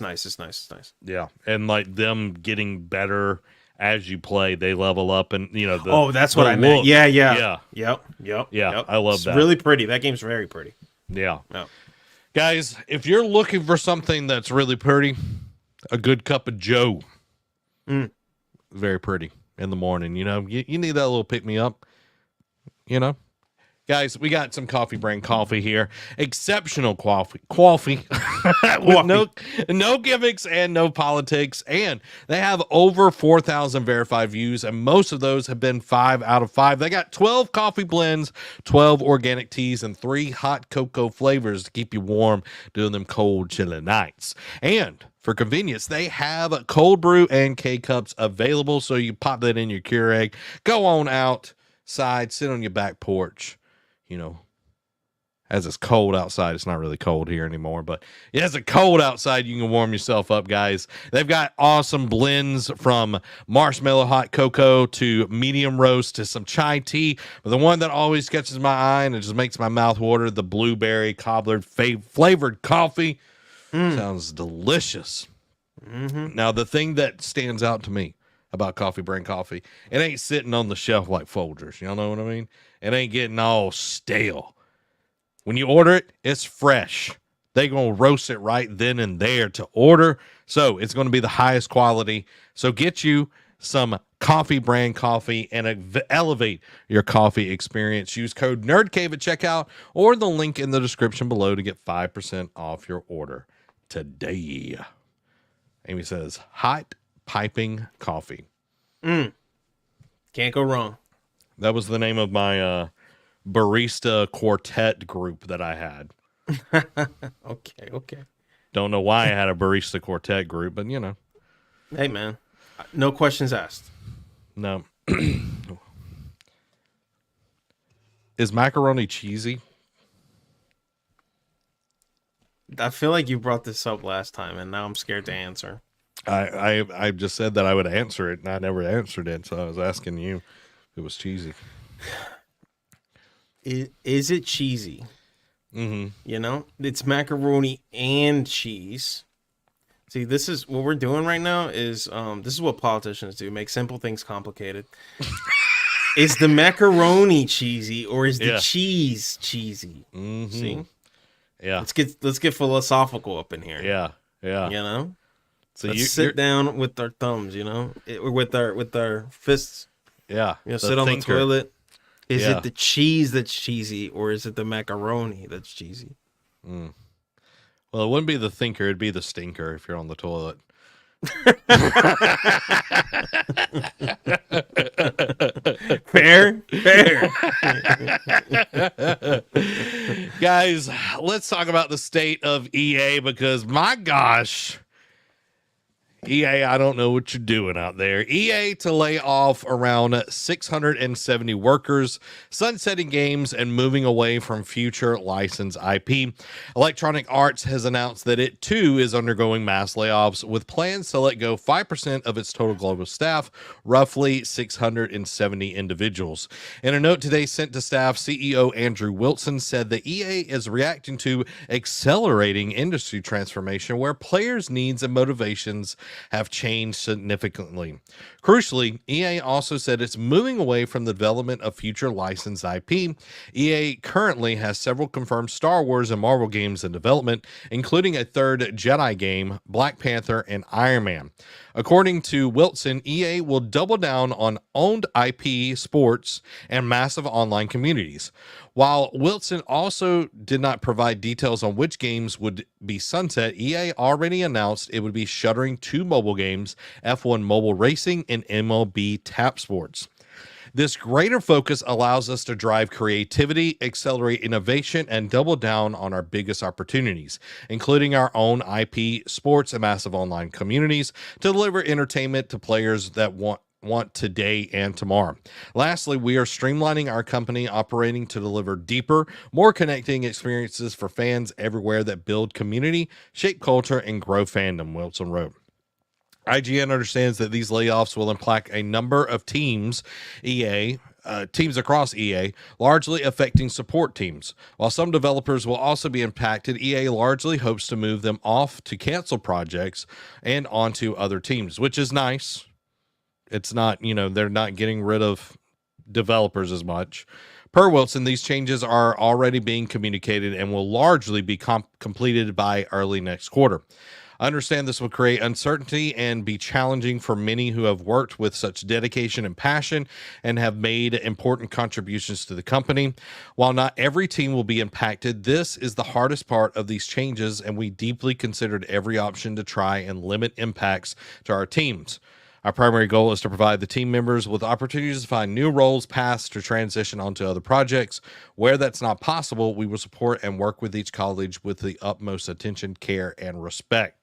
nice. It's nice. Yeah, and like them getting better as you play, they level up, and that's what I meant. Yeah. Yep. I love that. It's really pretty. That game's very pretty. Yeah. Guys, if you're looking for something that's really pretty, a good cup of Joe. Very pretty in the morning. You need that little pick me up. Guys, we got some Coffee Brand coffee here. Exceptional coffee. With no gimmicks and no politics. And they have over 4,000 verified views, and most of those have been 5 out of 5. They got 12 coffee blends, 12 organic teas, and 3 hot cocoa flavors to keep you warm during them cold, chilly nights. And for convenience, they have cold brew and K-Cups available, so you pop that in your Keurig, go on outside, sit on your back porch. As it's cold outside, it's not really cold here anymore, but as it's cold outside, you can warm yourself up, guys. They've got awesome blends from marshmallow hot cocoa to medium roast to some chai tea. But the one that always catches my eye and it just makes my mouth water, the blueberry cobbler flavored coffee. Sounds delicious. Now, the thing that stands out to me about Coffee Brand coffee, it ain't sitting on the shelf like Folgers. Y'all know what I mean? It ain't getting all stale. When you order it, it's fresh. They're going to roast it right then and there to order. So it's going to be the highest quality. So get you some Coffee Brand coffee and elevate your coffee experience. Use code NerdCave at checkout or the link in the description below to get 5% off your order today. Amy says, hot piping coffee. Can't go wrong. That was the name of my barista quartet group that I had. Okay. Don't know why I had a barista quartet group, but Hey, man. No questions asked. No. Is macaroni cheesy? I feel like you brought this up last time, and now I'm scared to answer. I just said that I would answer it, and I never answered it, so I was asking you if it was cheesy. Is it cheesy? It's macaroni and cheese. See, this is what we're doing right now is this is what politicians do, make simple things complicated. Is the macaroni cheesy or is the cheese cheesy? See? Yeah. Let's get philosophical up in here. Yeah. So let's sit down with our thumbs, with our fists. Yeah. Sit on the toilet. Is it the cheese that's cheesy or is it the macaroni that's cheesy? Well, it wouldn't be the thinker, it'd be the stinker if you're on the toilet. Fair. Guys, let's talk about the state of EA because my gosh, EA, I don't know what you're doing out there. EA to lay off around 670 workers, sunsetting games, and moving away from future licensed IP. Electronic Arts has announced that it too is undergoing mass layoffs, with plans to let go 5% of its total global staff, roughly 670 individuals. In a note today sent to staff, CEO Andrew Wilson said that EA is reacting to accelerating industry transformation where players' needs and motivations have changed significantly. Crucially, EA also said it's moving away from the development of future licensed IP. EA currently has several confirmed Star Wars and Marvel games in development, including a third Jedi game, Black Panther, and Iron Man. According to Wilson, EA will double down on owned IP, sports, and massive online communities. While Wilson also did not provide details on which games would be sunset, EA already announced it would be shuttering 2 mobile games, F1 Mobile Racing and MLB Tap Sports. This greater focus allows us to drive creativity, accelerate innovation, and double down on our biggest opportunities, including our own IP, sports, and massive online communities, to deliver entertainment to players that want today and tomorrow. Lastly, we are streamlining our company operating to deliver deeper, more connecting experiences for fans everywhere that build community, shape culture, and grow fandom, Wilson wrote. IGN understands that these layoffs will impact a number of teams across EA, largely affecting support teams. While some developers will also be impacted, EA largely hopes to move them off to cancel projects and onto other teams, which is nice. It's not, they're not getting rid of developers as much. Per Wilson, these changes are already being communicated and will largely be completed by early next quarter. I understand this will create uncertainty and be challenging for many who have worked with such dedication and passion and have made important contributions to the company. While not every team will be impacted, this is the hardest part of these changes, and we deeply considered every option to try and limit impacts to our teams. Our primary goal is to provide the team members with opportunities to find new roles, paths to transition onto other projects. Where that's not possible, we will support and work with each colleague with the utmost attention, care, and respect.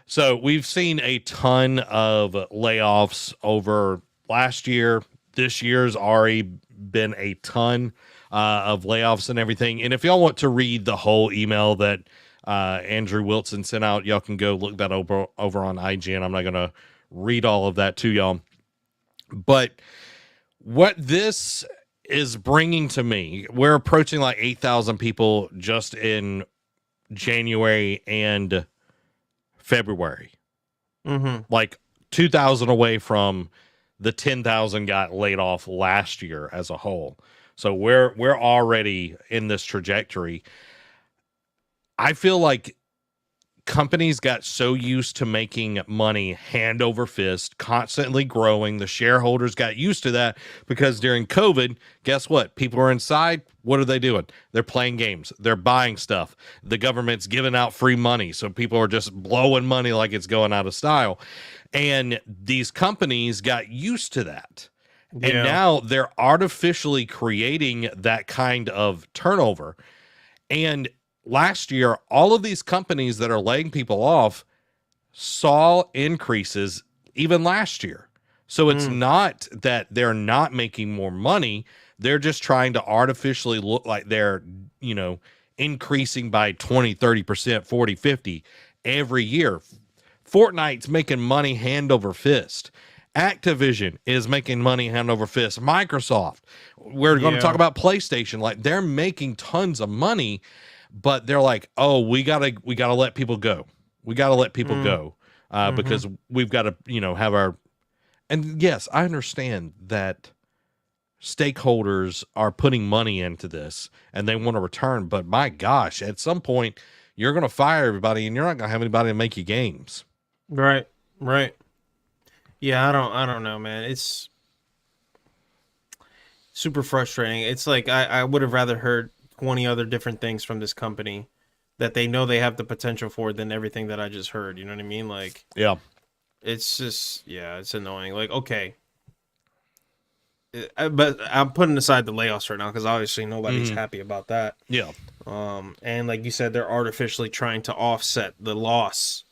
So we've seen a ton of layoffs over last year. This year's already been a ton of layoffs and everything. And if y'all want to read the whole email that Andrew Wilson sent out, y'all can go look that over on IGN. I'm not going to read all of that to y'all. But what this is bringing to me, we're approaching like 8,000 people just in January and February. Like 2,000 away from the 10,000 got laid off last year as a whole. So we're already in this trajectory. I feel like companies got so used to making money hand over fist, constantly growing. The shareholders got used to that because during COVID, guess what? People are inside. What are they doing? They're playing games. They're buying stuff. The government's giving out free money. So people are just blowing money like it's going out of style. And these companies got used to that. Yeah. And now they're artificially creating that kind of turnover. And last year, all of these companies that are laying people off saw increases even last year. So it's not that they're not making more money. They're just trying to artificially look like they're, increasing by 20, 30%, 40, 50 every year. Fortnite's making money hand over fist. Activision is making money hand over fist. Microsoft, we're going to talk about PlayStation. Like, they're making tons of money. But they're like, oh, we gotta let people go. We gotta let people go because we've got to, have our. And yes, I understand that stakeholders are putting money into this and they want to return. But my gosh, at some point, you're going to fire everybody and you're not going to have anybody to make you games. Right. Yeah, I don't know, man. It's super frustrating. It's like I would have rather heard 20 other different things from this company that they know they have the potential for than everything that I just heard. You know what I mean? Like, yeah, it's just, it's annoying. Like, okay. But I'm putting aside the layoffs right now because obviously nobody's happy about that. Yeah. And like you said, they're artificially trying to offset the loss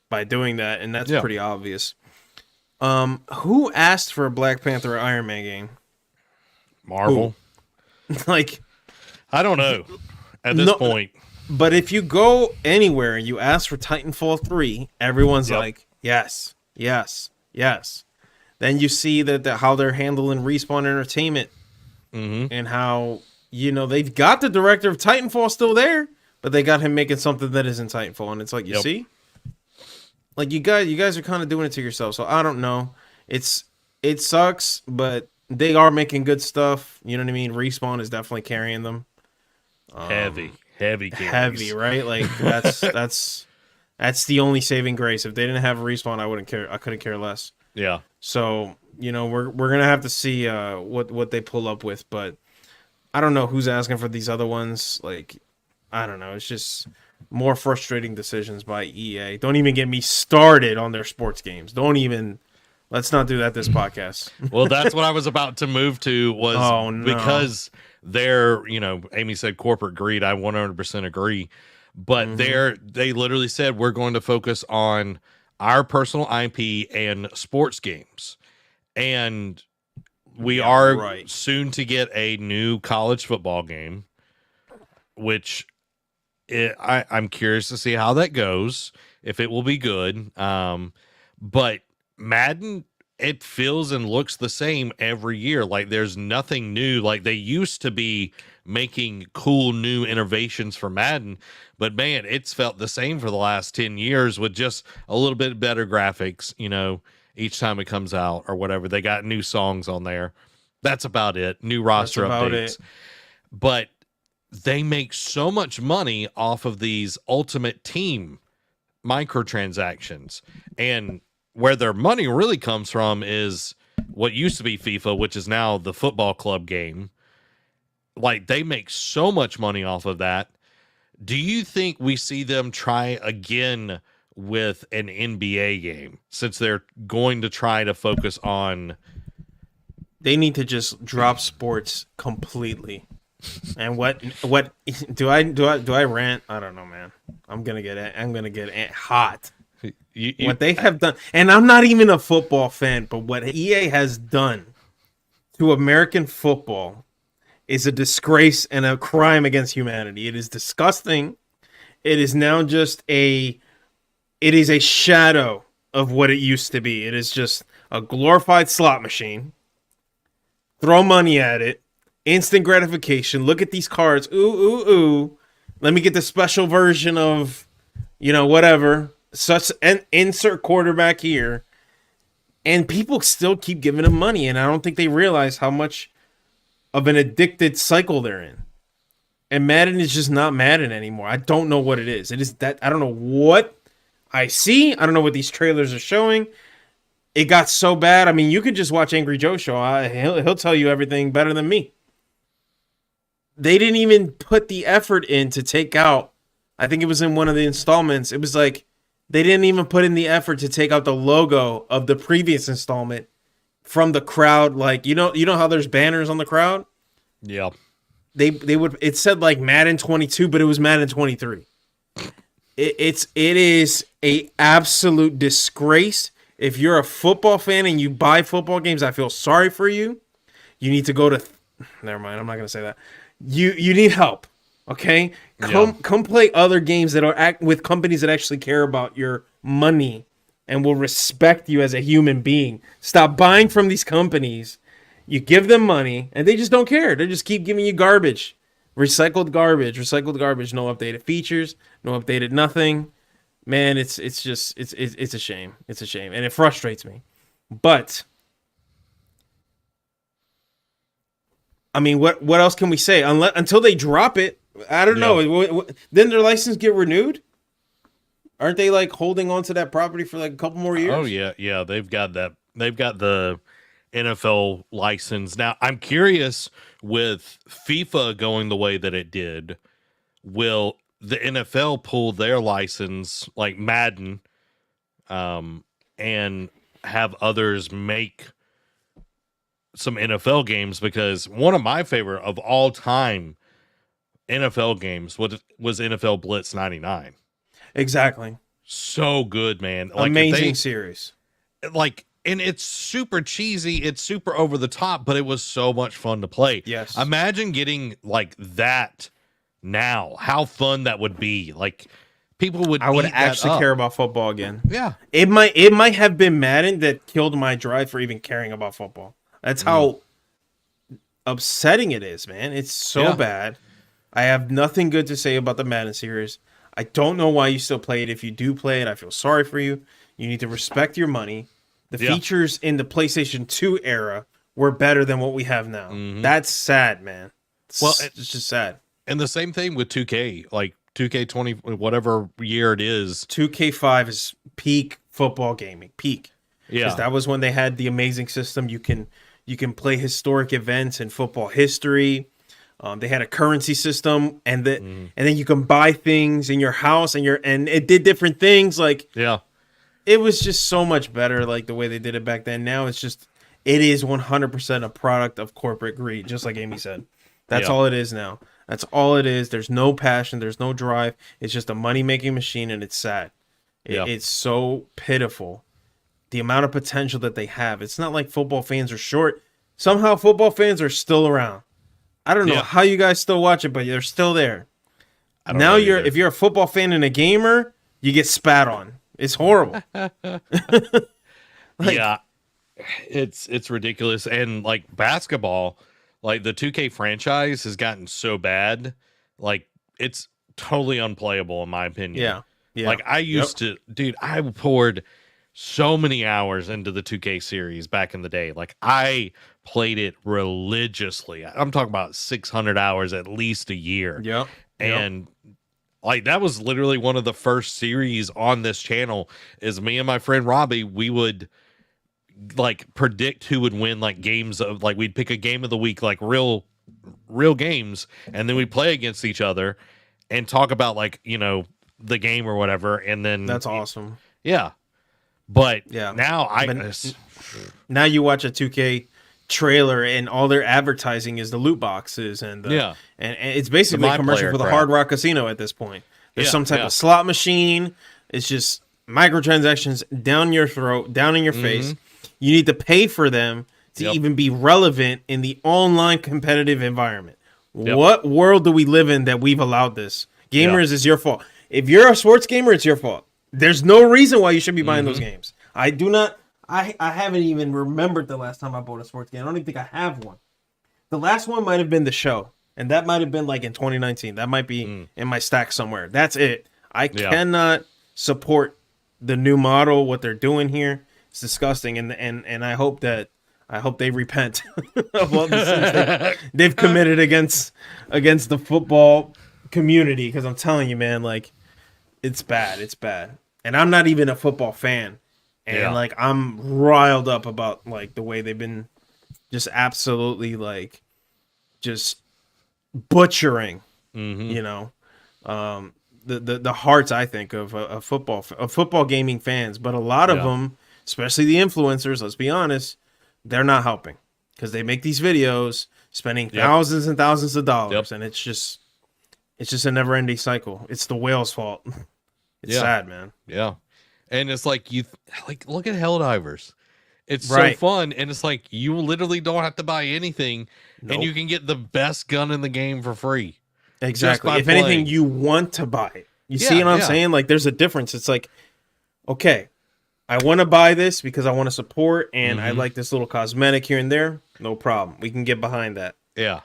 by doing that, and that's pretty obvious. Who asked for a Black Panther or Iron Man game? Marvel. Like, I don't know at this point. But if you go anywhere and you ask for Titanfall 3, everyone's like, yes, yes, yes. Then you see that how they're handling Respawn Entertainment and how, they've got the director of Titanfall still there, but they got him making something that isn't Titanfall. And it's like, you see? Like, you guys are kind of doing it to yourself. So I don't know. It sucks, but they are making good stuff. You know what I mean? Respawn is definitely carrying them. Heavy, right? Like that's the only saving grace. If they didn't have Respawn, I wouldn't care. I couldn't care less. Yeah. So we're gonna have to see what they pull up with, but I don't know who's asking for these other ones. Like, I don't know. It's just more frustrating decisions by EA. Don't even get me started on their sports games. Let's not do that this podcast. Well, that's what I was about to move to because they're, Amy said corporate greed. I 100% agree. But they literally said, we're going to focus on our personal IP and sports games. And we are soon to get a new college football game, which I'm curious to see how that goes, if it will be good. But Madden, it feels and looks the same every year. Like, there's nothing new. Like, they used to be making cool new innovations for Madden, but man, it's felt the same for the last 10 years with just a little bit better graphics, each time it comes out or whatever. They got new songs on there. That's about it. New roster updates. But they make so much money off of these Ultimate Team microtransactions, and where their money really comes from is what used to be FIFA, which is now the football club game. Like, they make so much money off of that. Do you think we see them try again with an NBA game, since they're going to try to focus on? They need to just drop sports completely. And what do I rant? I don't know, man. I'm gonna get hot. What they have done, and I'm not even a football fan, but what EA has done to American football is a disgrace and a crime against humanity. It is disgusting. It is now just it is a shadow of what it used to be. It is just a glorified slot machine. Throw money at it. Instant gratification. Look at these cards. Ooh, ooh, ooh. Let me get the special version of, whatever. Such an insert quarterback here. And people still keep giving him money. And I don't think they realize how much of an addicted cycle they're in. And Madden is just not Madden anymore. I don't know what it is. It is that I don't know what I see. I don't know what these trailers are showing. It got so bad. I mean, you could just watch Angry Joe show. He'll tell you everything better than me. They didn't even put the effort in to take out. I think it was in one of the installments. It was like they didn't even put in the effort to take out the logo of the previous installment from the crowd. Like, you know how there's banners on the crowd? Yeah. It said like Madden 22, but it was Madden 23. It is a absolute disgrace. If you're a football fan and you buy football games, I feel sorry for you. You need to go to never mind, I'm not going to say that. You need help. Okay? Come play other games that are with companies that actually care about your money and will respect you as a human being. Stop buying from these companies. You give them money and they just don't care. They just keep giving you garbage. Recycled garbage. No updated features, no updated nothing. Man, it's a shame. It's a shame, and it frustrates me. But I mean, what else can we say? Until they drop it, I don't know. Then their license get renewed? Aren't they like holding on to that property for like a couple more years? Oh yeah. They've got that. They've got the NFL license. Now, I'm curious, with FIFA going the way that it did, will the NFL pull their license like Madden, and have others make some NFL games? Because one of my favorite of all time NFL games was NFL Blitz 99. Exactly. so good, man. Like Amazing series. Like, and it's super cheesy, it's super over the top, but it was so much fun to play. Yes. Imagine getting like that now. How fun that would be. Like, people would I would eat actually that up. care about football again. Yeah. It might have been Madden that killed my drive for even caring about football. That's how upsetting it is, man. It's so bad. I have nothing good to say about the Madden series. I don't know why you still play it. If you do play it, I feel sorry for you. You need to respect your money. The features in the PlayStation 2 era were better than what we have now. That's sad, man. It's just sad. And the same thing with 2K, like 2K20, whatever year it is. 2K5 is peak football gaming. Peak. Yeah. Because that was when they had the amazing system. You can play historic events in football history. They had a currency system, and then you can buy things in your house, and it did different things. Like, it was just so much better, like the way they did it back then. Now it is 100% a product of corporate greed, just like Amy said. That's all it is now. That's all it is. There's no passion. There's no drive. It's just a money-making machine, and it's sad. It's so pitiful. The amount of potential that they have. It's not like football fans are short. Somehow football fans are still around. I don't know how you guys still watch it, but you're still there. Now if you're a football fan and a gamer, you get spat on. It's horrible. It's ridiculous. And like basketball, like the 2K franchise has gotten so bad, like it's totally unplayable in my opinion. Yeah. Like I used to, dude, I poured so many hours into the 2K series back in the day. Like I played it religiously. I'm talking about 600 hours at least a year. Yep. And like that was literally one of the first series on this channel. Is me and my friend Robbie, we would like predict who would win like games of, like we'd pick a game of the week, like real games, and then we'd play against each other and talk about like, you know, the game or whatever. And then that's awesome. Yeah. But now you watch a 2K trailer and all their advertising is the loot boxes and and it's basically a commercial for the Hard Rock Casino at this point. There's some type of slot machine. It's just microtransactions down your throat, down in your face. You need to pay for them to even be relevant in the online competitive environment. What world do we live in that we've allowed this? Gamers, is your fault. If you're a sports gamer, it's your fault. There's no reason why you should be buying those games. I do not. I haven't even remembered the last time I bought a sports game. I don't even think I have one. The last one might have been The Show, and that might have been like in 2019. That might be in my stack somewhere. That's it. I cannot support the new model. What they're doing here, it's disgusting, and I hope they repent of all the sins they've committed against the football community. Because I'm telling you, man, like it's bad. It's bad, and I'm not even a football fan. And like I'm riled up about like the way they've been just absolutely like just butchering, you know, the hearts, I think, of football gaming fans. But a lot of them, especially the influencers, let's be honest, they're not helping because they make these videos spending thousands and thousands of dollars, and it's just a never ending cycle. It's the whale's fault. It's sad, man. Yeah. And it's like look at Helldivers. It's so fun, and it's like you literally don't have to buy anything, and you can get the best gun in the game for free. Exactly. If anything, you want to buy it. You see what I'm saying? Like, there's a difference. It's like, okay, I want to buy this because I want to support, and I like this little cosmetic here and there. No problem. We can get behind that. Yeah.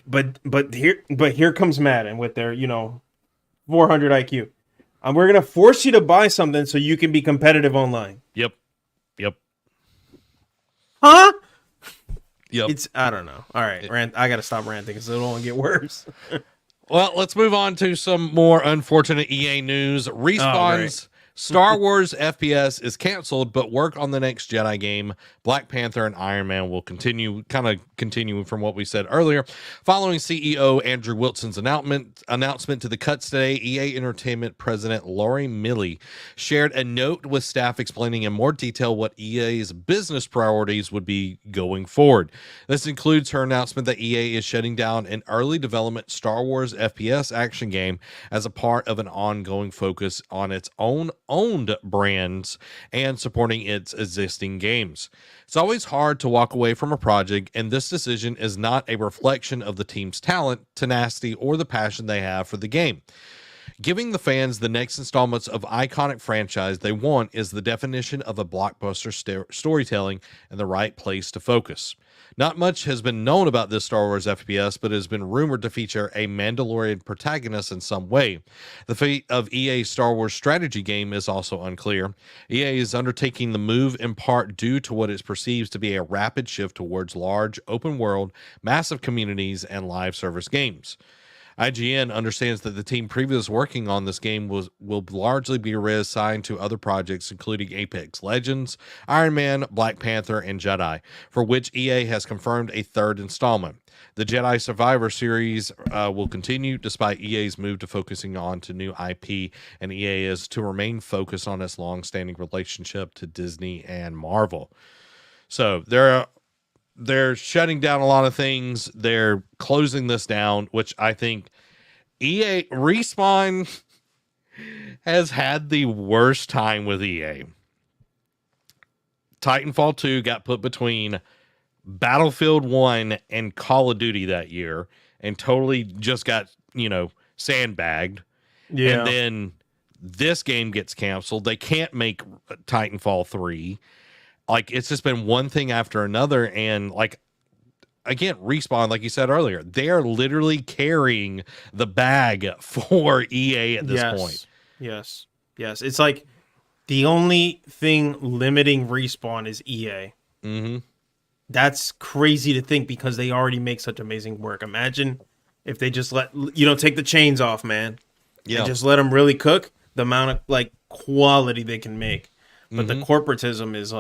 But here comes Madden with their 400 IQ. We're going to force you to buy something so you can be competitive online. Yep. Huh? Yep. I don't know. All right, I got to stop ranting because it'll only get worse. Well, let's move on to some more unfortunate EA news. Respawn's Star Wars FPS is canceled, but work on the next Jedi game, Black Panther and Iron Man, will continue, kind of continuing from what we said earlier. Following CEO Andrew Wilson's announcement to the cuts today, EA Entertainment President Lori Milley shared a note with staff explaining in more detail what EA's business priorities would be going forward. This includes her announcement that EA is shutting down an early development Star Wars FPS action game as a part of an ongoing focus on its owned brands and supporting its existing games. It's always hard to walk away from a project, and this decision is not a reflection of the team's talent, tenacity, or the passion they have for the game. Giving the fans the next installments of iconic franchise they want is the definition of a blockbuster storytelling and the right place to focus. Not much has been known about this Star Wars FPS, but it has been rumored to feature a Mandalorian protagonist in some way. The fate of EA's Star Wars strategy game is also unclear. EA is undertaking the move in part due to what it perceives to be a rapid shift towards large, open-world, massive communities, and live service games. IGN understands that the team previously working on this game will largely be reassigned to other projects, including Apex Legends, Iron Man, Black Panther, and Jedi, for which EA has confirmed a third installment. The Jedi Survivor series will continue despite EA's move to focusing on to new IP, and EA is to remain focused on its long-standing relationship to Disney and Marvel. So they're shutting down a lot of things. They're closing this down, which I think Respawn has had the worst time with EA. Titanfall 2 got put between Battlefield 1 and Call of Duty that year and totally just got, sandbagged. Yeah. And then this game gets canceled. They can't make Titanfall 3. Like, it's just been one thing after another. And, again, Respawn, like you said earlier, they are literally carrying the bag for EA at this point. Yes. It's like the only thing limiting Respawn is EA. Mm-hmm. That's crazy to think because they already make such amazing work. Imagine if they just take the chains off, man. Yeah. And just let them really cook the amount of, quality they can make. But the corporatism is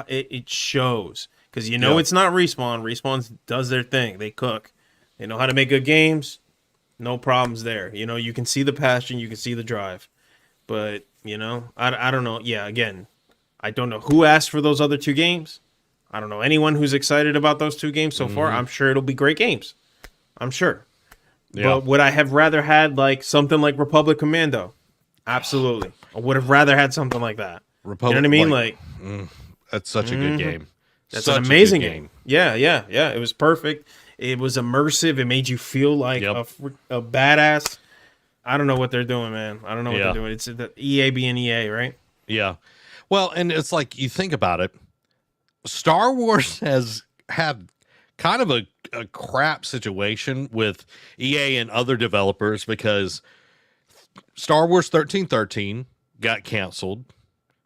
it shows because it's not Respawn. Respawn does their thing. They cook. They know how to make good games. No problems there. You can see the passion. You can see the drive. But I don't know. Yeah, again, I don't know who asked for those other two games. I don't know anyone who's excited about those two games so far. I'm sure it'll be great games. I'm sure. Yeah. But would I have rather had something like Republic Commando? Absolutely. I would have rather had something like that. You know what I mean? That's such a good game. That's such an amazing game. Yeah. It was perfect. It was immersive. It made you feel like a badass. I don't know what they're doing, man. I don't know what they're doing. It's the EA being EA, right? Yeah. Well, and it's like, you think about it. Star Wars has had kind of a crap situation with EA and other developers because Star Wars 1313 got canceled,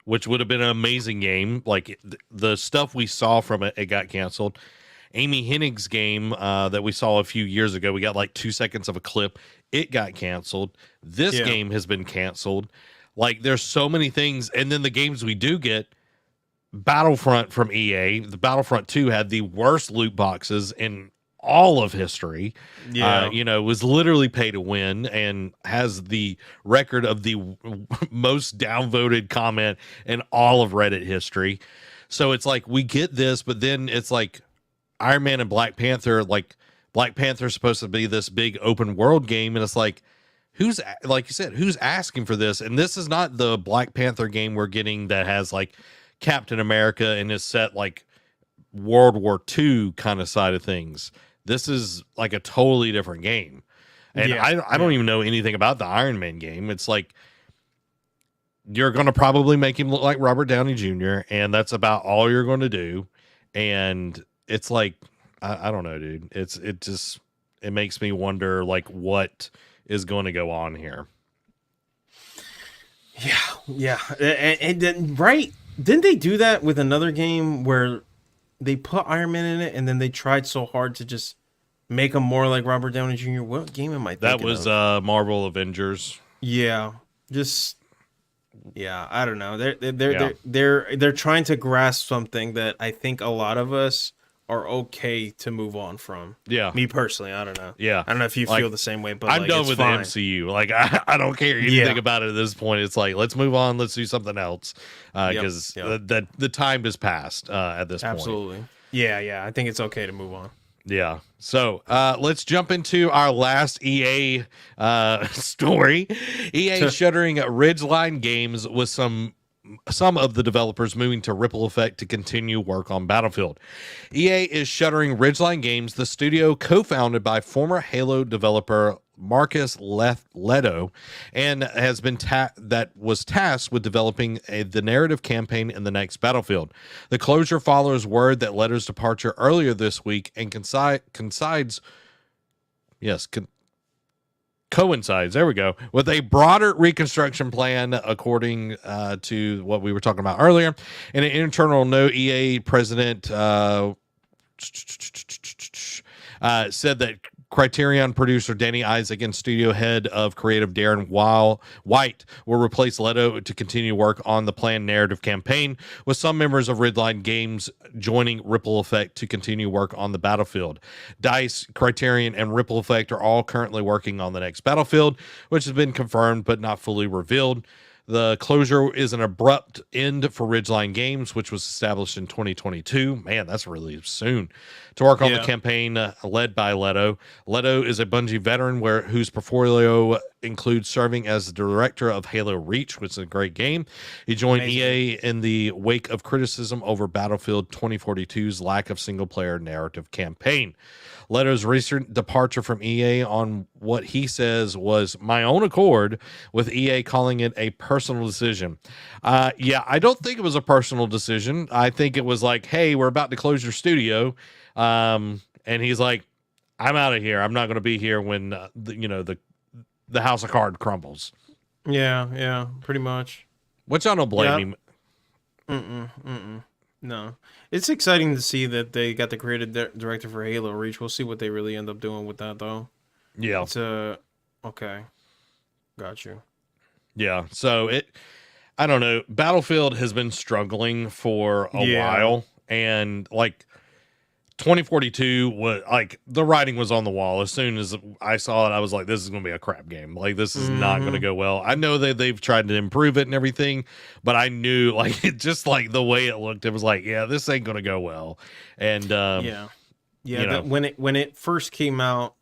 which would have been an amazing game. Like, the stuff we saw from it got canceled. Amy Hennig's game that we saw a few years ago, we got 2 seconds of a clip. It got canceled. This game has been canceled. There's so many things. And then the games we do get, Battlefront from EA, the Battlefront 2 had the worst loot boxes in all of history. Was literally pay to win and has the record of the most downvoted comment in all of Reddit history. So it's we get this, but then it's Iron Man and Black Panther. Black Panther is supposed to be this big open world game, and it's who's, like you said, who's asking for this? And this is not the Black Panther game we're getting that has Captain America and is set World War II kind of side of things. This is a totally different game. And I don't even know anything about the Iron Man game. It's you're going to probably make him look like Robert Downey Jr., and that's about all you're going to do. And it's I don't know, dude. It makes me wonder what is going to go on here. Yeah. And then, right? Didn't they do that with another game where they put Iron Man in it and then they tried so hard to just make him more like Robert Downey Jr.? What game am I thinking That was of? Marvel Avengers. Yeah. Just Yeah, I don't know. They're trying to grasp something that I think a lot of us are okay to move on from. Yeah. Me personally, I don't know. Yeah. I don't know if you feel the same way, but I'm like, done it's with fine. the MCU. Like I don't care anything about it at this point. It's like, let's move on. Let's do something else. Because the time has passed at this point. Absolutely. Yeah. I think it's okay to move on. Yeah. So let's jump into our last EA story. EA shuttering Ridgeline Games with some of the developers moving to Ripple Effect to continue work on Battlefield. EA is shuttering Ridgeline Games, the studio co-founded by former Halo developer Marcus Leto, and has been tasked with developing the narrative campaign in the next Battlefield. The closure follows word that Leto's departure earlier this week and coincides there we go, with a broader reconstruction plan, according to what we were talking about earlier. In an internal note, EA president said that Criterion producer Danny Isaac and studio head of creative Darren White will replace Leto to continue work on the planned narrative campaign, with some members of Ridgeline Games joining Ripple Effect to continue work on the Battlefield. DICE, Criterion, and Ripple Effect are all currently working on the next Battlefield, which has been confirmed but not fully revealed. The closure is an abrupt end for Ridgeline Games, which was established in 2022. Man, that's really soon. To work on the campaign led by Leto. Leto is a Bungie veteran whose portfolio includes serving as the director of Halo Reach, which is a great game. He joined EA in the wake of criticism over Battlefield 2042's lack of single-player narrative campaign. Leto's recent departure from EA on what he says was my own accord, with EA calling it a personal decision. I don't think it was a personal decision. I think it was like, hey, we're about to close your studio. And he's like, I'm out of here. I'm not going to be here when, the house of cards crumbles. Yeah, pretty much. Which I don't blame him. No. It's exciting to see that they got the creative director for Halo Reach. We'll see what they really end up doing with that, though. Yeah. It's okay. Got you. Yeah. So I don't know. Battlefield has been struggling for a while, and like 2042 was like the writing was on the wall. As soon as I saw it, I was like, this is going to be a crap game. Like, this is not going to go well. I know that they've tried to improve it and everything, but I knew, like, it just like the way it looked, it was like, yeah, this ain't going to go well. And when it first came out,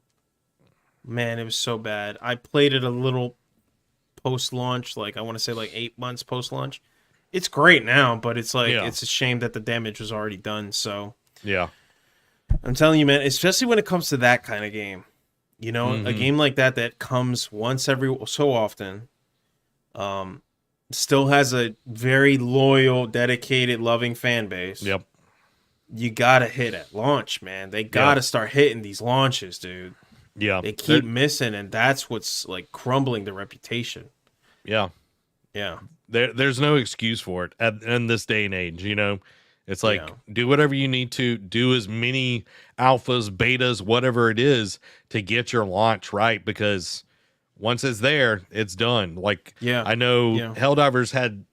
man, it was so bad. I played it a little post-launch, like I want to say like 8 months post-launch. It's great now, but it's like it's a shame that the damage was already done. So yeah. I'm telling you, man, especially when it comes to that kind of game, a game like that comes once every so often, still has a very loyal, dedicated, loving fan base. Yep. You got to hit at launch, man. They got to start hitting these launches, dude. Yeah. They keep missing, and that's what's like crumbling the reputation. Yeah. Yeah. There's no excuse for it in this day and age, It's like, do whatever you need to, do as many alphas, betas, whatever it is to get your launch right, because once it's there, it's done. Like, I know Helldivers had,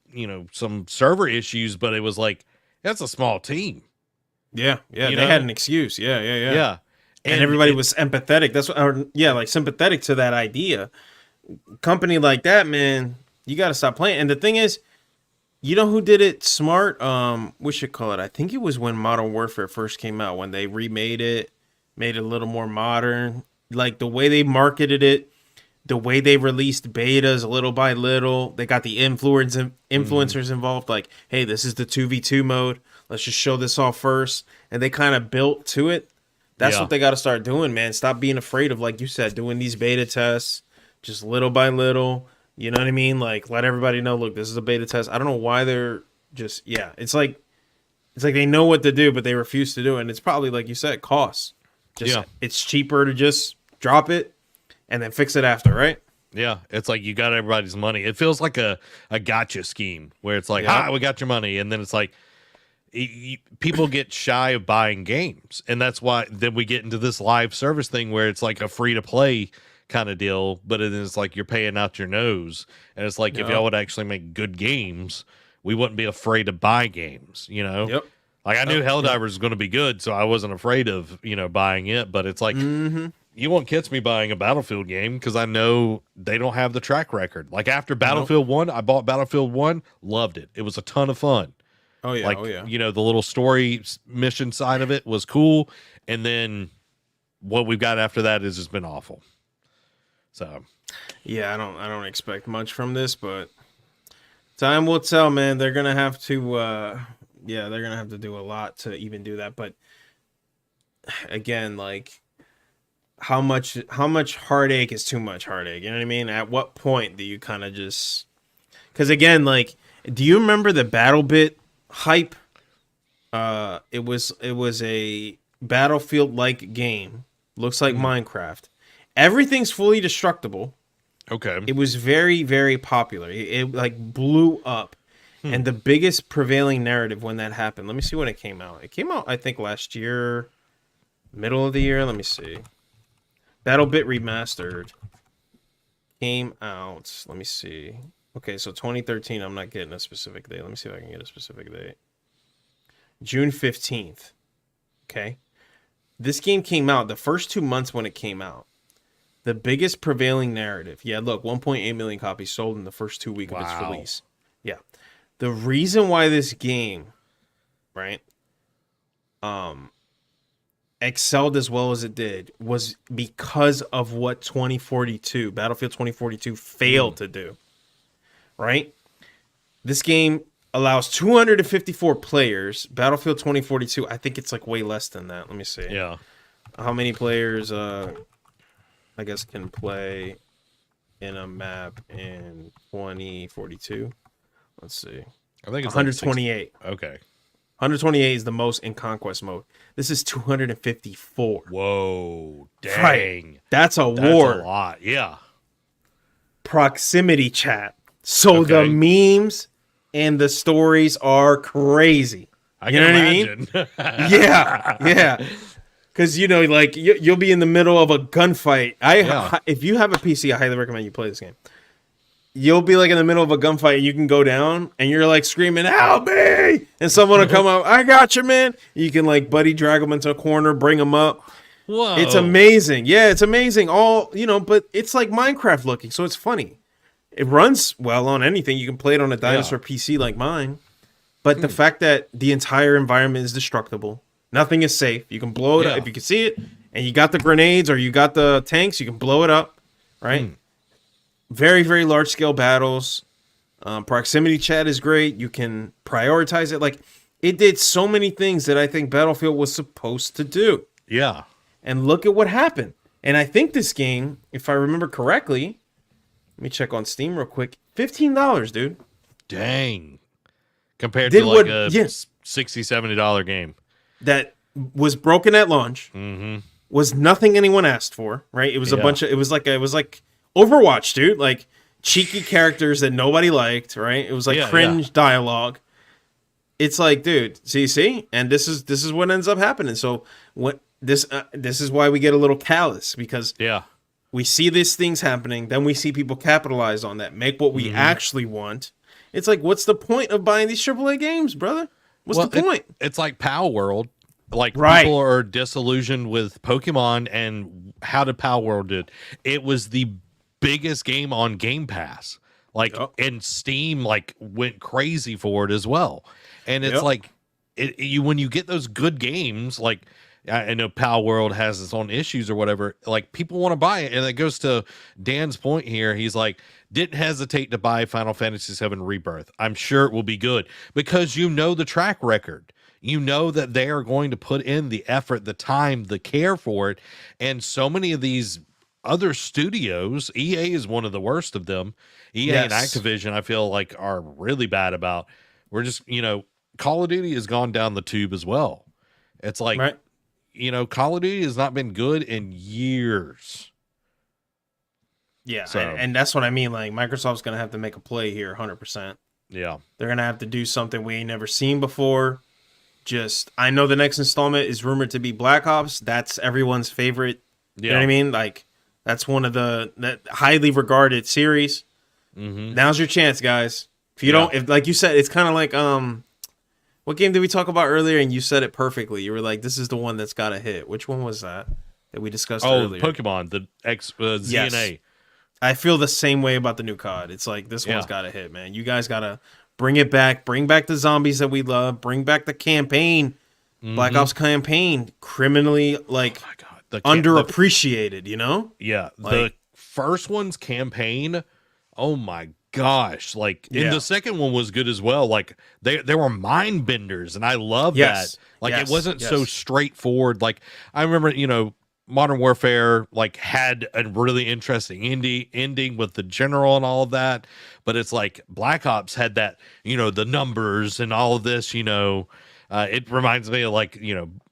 some server issues, but it was like, that's a small team. Yeah. They had an excuse. Yeah. And everybody was empathetic. That's what, sympathetic to that idea. Company like that, man, you got to stop playing. And the thing is, you know who did it smart? What should call it? I think it was when Modern Warfare first came out, when they remade it, made it a little more modern. Like the way they marketed it, the way they released betas little by little. They got the influencers involved. Like, hey, this is the 2v2 mode. Let's just show this off first. And they kind of built to it. That's what they got to start doing, man. Stop being afraid of, like you said, doing these beta tests just little by little. You know what I mean? Like, let everybody know, look, this is a beta test. I don't know why they're just, it's like they know what to do, but they refuse to do it. And it's probably, like you said, costs. It's cheaper to just drop it and then fix it after, right? Yeah, it's like you got everybody's money. It feels like a gotcha scheme where it's like, we got your money. And then it's like, people get shy of buying games. And that's why then we get into this live service thing where it's like a free-to-play kind of deal, but it is like you're paying out your nose. And it's like, if y'all would actually make good games, we wouldn't be afraid to buy games, you know? Yep. Like, I knew Helldivers was going to be good, so I wasn't afraid of, buying it. But it's like, you won't catch me buying a Battlefield game because I know they don't have the track record. Like, after Battlefield 1, I bought Battlefield 1, loved it. It was a ton of fun. Oh, yeah. Like, the little story mission side of it was cool. And then what we've got after that has just been awful. So, yeah, I don't expect much from this, but time will tell, man. They're gonna have to, they're gonna have to do a lot to even do that. But again, like, how much heartache is too much heartache? You know what I mean? At what point do you kind of just? Because again, like, do you remember the BattleBit hype? It was a Battlefield-like game. Looks like Minecraft. Everything's fully destructible. okay. It was very, very popular. It like blew up. And the biggest prevailing narrative when that happened, let me see when it came out. It came out, I think, last year, middle of the year. Let me see. BattleBit Remastered came out. Let me see. Okay, so 2013. I'm not getting a specific date. Let me see if I can get a specific date. June 15th. Okay. This game came out the first 2 months when it came out. The biggest prevailing narrative. Yeah, look, 1.8 million copies sold in the first 2 weeks of its release. Yeah. The reason why this game, right, excelled as well as it did was because of what Battlefield 2042 failed to do. Right? This game allows 254 players. Battlefield 2042, I think it's like way less than that. Let me see. Yeah. How many players I guess can play in a map in 2042? Let's see. I think it's 128. Like okay. 128 is the most in Conquest mode. This is 254. Whoa. Dang. Right. That's a That's war. a lot. Yeah. Proximity chat. So the memes and the stories are crazy. I can imagine. What I mean? Yeah. Because, like, you'll be in the middle of a gunfight. If you have a PC, I highly recommend you play this game. You'll be, like, in the middle of a gunfight, and you can go down, and you're, like, screaming, help me! And someone will come up, I got you, man! You can, like, buddy drag them into a corner, bring them up. Whoa. It's amazing. Yeah, it's amazing. But it's, like, Minecraft looking, so it's funny. It runs well on anything. You can play it on a dinosaur PC like mine. But the fact that the entire environment is destructible, nothing is safe. You can blow it up if you can see it, and you got the grenades or you got the tanks, you can blow it up, right? Very, very large scale battles. Proximity chat is great. You can prioritize it. Like, it did so many things that I think Battlefield was supposed to do. Yeah. And look at what happened. And I think this game, if I remember correctly, let me check on Steam real quick. $15, dude. Dang. Compared to like a $60, $70 game. That was broken at launch. Was nothing anyone asked for, right? It was it was like Overwatch, dude. Like cheeky characters that nobody liked, right? It was like cringe dialogue. It's like, dude, see? And this is what ends up happening. So what this is why we get a little callous, because we see these things happening, then we see people capitalize on that, make what we actually want. It's like, what's the point of buying these AAA games, brother? What's the point? It's like Power World. Like, people are disillusioned with Pokemon, and how did Power World do? It was the biggest game on Game Pass. Like, and Steam like went crazy for it as well. And it's like, when you get those good games, like, I know Power World has its own issues or whatever, like, people want to buy it. And it goes to Dan's point here. He's like, didn't hesitate to buy Final Fantasy VII Rebirth. I'm sure it will be good because the track record. You know that they are going to put in the effort, the time, the care for it. And so many of these other studios, EA is one of the worst of them. EA and Activision, I feel like, are really bad about. We're just, Call of Duty has gone down the tube as well. It's like, Call of Duty has not been good in years. Yeah, so, and that's what I mean. Like, Microsoft's going to have to make a play here 100%. Yeah. They're going to have to do something we ain't never seen before. I know the next installment is rumored to be Black Ops. That's everyone's favorite. You know what I mean? Like, That's one of that highly regarded series. Now's your chance, guys. If you don't, if like you said, it's kind of like what game did we talk about earlier? And you said it perfectly. You were like, "This is the one that's got to hit." Which one was that we discussed earlier? Pokemon, the ZNA. Yes. I feel the same way about the new COD. It's like this one's got to hit, man. You guys got to bring it back. Bring back the zombies that we love. Bring back the campaign, Black Ops campaign. Criminally underappreciated. You know? Yeah, the first one's campaign. Oh my gosh! Like, and the second one was good as well. Like, they were mind benders, and I love that. Like, it wasn't so straightforward. Like, I remember, Modern Warfare like had a really interesting ending with the general and all of that, but it's like Black Ops had that, the numbers and all of this. It reminds me of like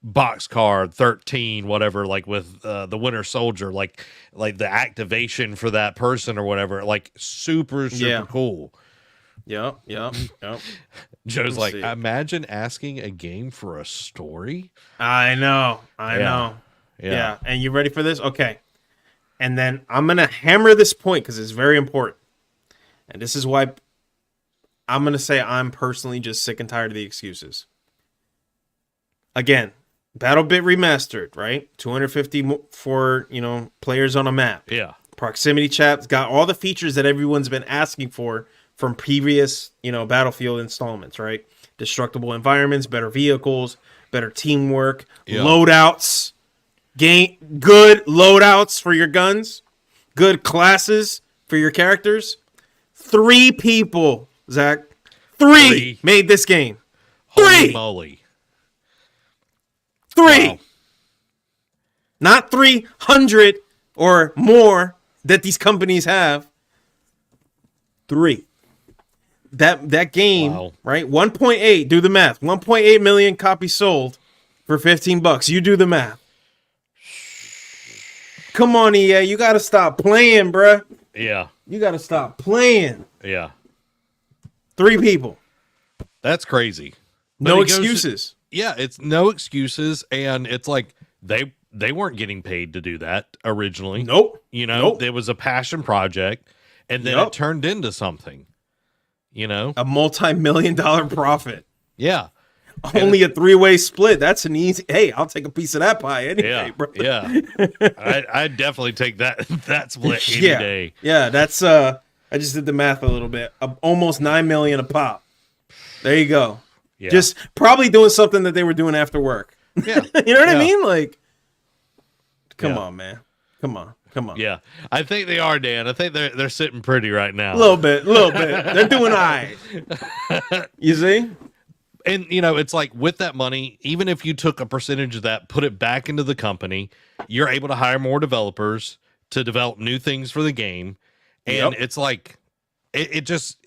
Boxcar 13, whatever, like with the Winter Soldier, like the activation for that person or whatever, like super cool. Yep. Joe's like, imagine asking a game for a story. I know. Yeah. And you ready for this? Okay. And then I'm going to hammer this point because it's very important. And this is why I'm going to say I'm personally just sick and tired of the excuses. Again, BattleBit remastered, right? 250 for, players on a map. Yeah. Proximity chat's got all the features that everyone's been asking for from previous, Battlefield installments, right? Destructible environments, better vehicles, better teamwork, loadouts. Good loadouts for your guns, good classes for your characters. 3 people, Zach. 3 made this game. 3. Holy moly. 3. Wow. Not 300 or more that these companies have. 3. That game, right? 1.8, do the math. 1.8 million copies sold for $15. You do the math. Come on, EA. You got to stop playing, bruh. Yeah. You got to stop playing. Yeah. 3 people. That's crazy. But no excuses. It's no excuses. And it's like they weren't getting paid to do that originally. Nope. It was a passion project. And then it turned into something. A multi-million-dollar profit. Yeah. Only a 3-way split. That's an easy. Hey, I'll take a piece of that pie anyway, bro. Yeah. I'd definitely take that split any day. Yeah, that's I just did the math a little bit. Almost $9 million a pop. There you go. Yeah. Just probably doing something that they were doing after work. Yeah. You know what I mean? Like, come on, man. Come on. Yeah. I think they are, Dan. I think they're sitting pretty right now. A little bit. They're doing all right. You see? And, it's like with that money, even if you took a percentage of that, put it back into the company, you're able to hire more developers to develop new things for the game. And it's like, it's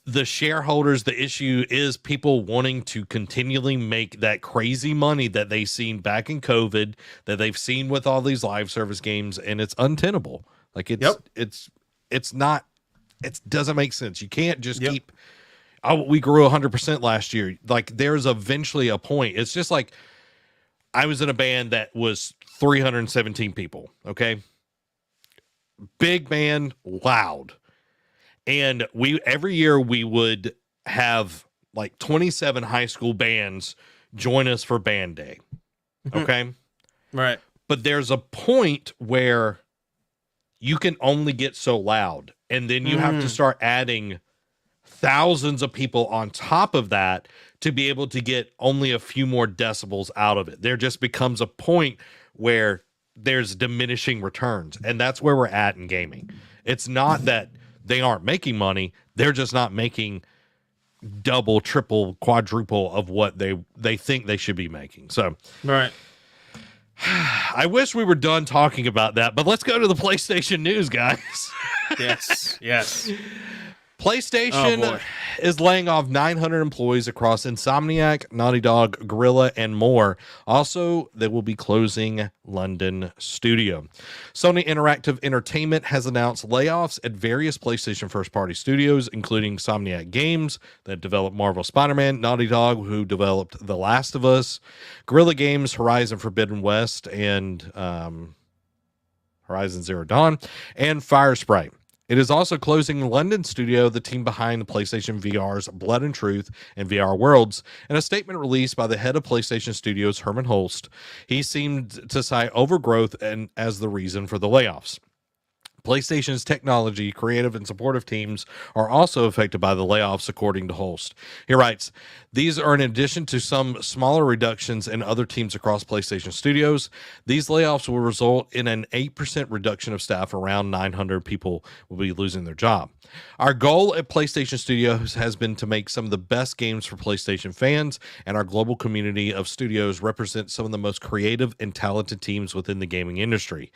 the shareholders. The issue is people wanting to continually make that crazy money that they've seen back in COVID, that they've seen with all these live service games. And it's untenable. Like it's not, it doesn't make sense. You can't just keep, we grew 100% last year. Like there's eventually a point. It's just like I was in a band that was 317 people. Okay. Big band, loud. And every year we would have like 27 high school bands join us for band day. Okay. Right. But there's a point where you can only get so loud. And then you have to start adding thousands of people on top of that to be able to get only a few more decibels out of it. There just becomes a point where there's diminishing returns. And that's where we're at in gaming. It's not that they aren't making money. They're just not making double, triple, quadruple of what they think they should be making. So, right. I wish we were done talking about that, but let's go to the PlayStation news, guys. Yes. PlayStation is laying off 900 employees across Insomniac, Naughty Dog, Guerrilla, and more. Also, they will be closing London studio. Sony Interactive Entertainment has announced layoffs at various PlayStation first-party studios, including Insomniac Games, that developed Marvel Spider-Man, Naughty Dog, who developed The Last of Us, Guerrilla Games, Horizon Forbidden West, and Horizon Zero Dawn, and Firesprite. It is also closing London studio, the team behind the PlayStation VR's Blood and Truth and VR Worlds. In a statement released by the head of PlayStation Studios, Herman Holst, he seemed to cite overgrowth and as the reason for the layoffs. PlayStation's technology, creative, and supportive teams are also affected by the layoffs, according to Holst. He writes, these are in addition to some smaller reductions in other teams across PlayStation Studios. These layoffs will result in an 8% reduction of staff. Around 900 people will be losing their job. Our goal at PlayStation Studios has been to make some of the best games for PlayStation fans, and our global community of studios represents some of the most creative and talented teams within the gaming industry.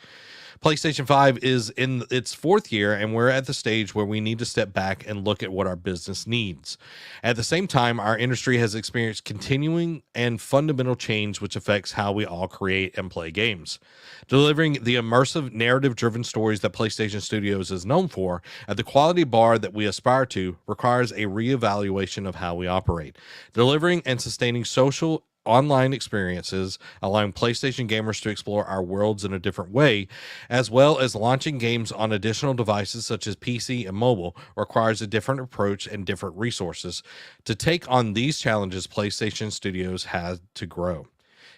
PlayStation 5 is in its 4th year, and we're at the stage where we need to step back and look at what our business needs. At the same time, our industry has experienced continuing and fundamental change, which affects how we all create and play games. Delivering the immersive, narrative-driven stories that PlayStation Studios is known for at the quality bar that we aspire to requires a reevaluation of how we operate. Delivering and sustaining social online experiences, allowing PlayStation gamers to explore our worlds in a different way, as well as launching games on additional devices such as PC and mobile, requires a different approach and different resources. To take on these challenges, PlayStation Studios has to grow.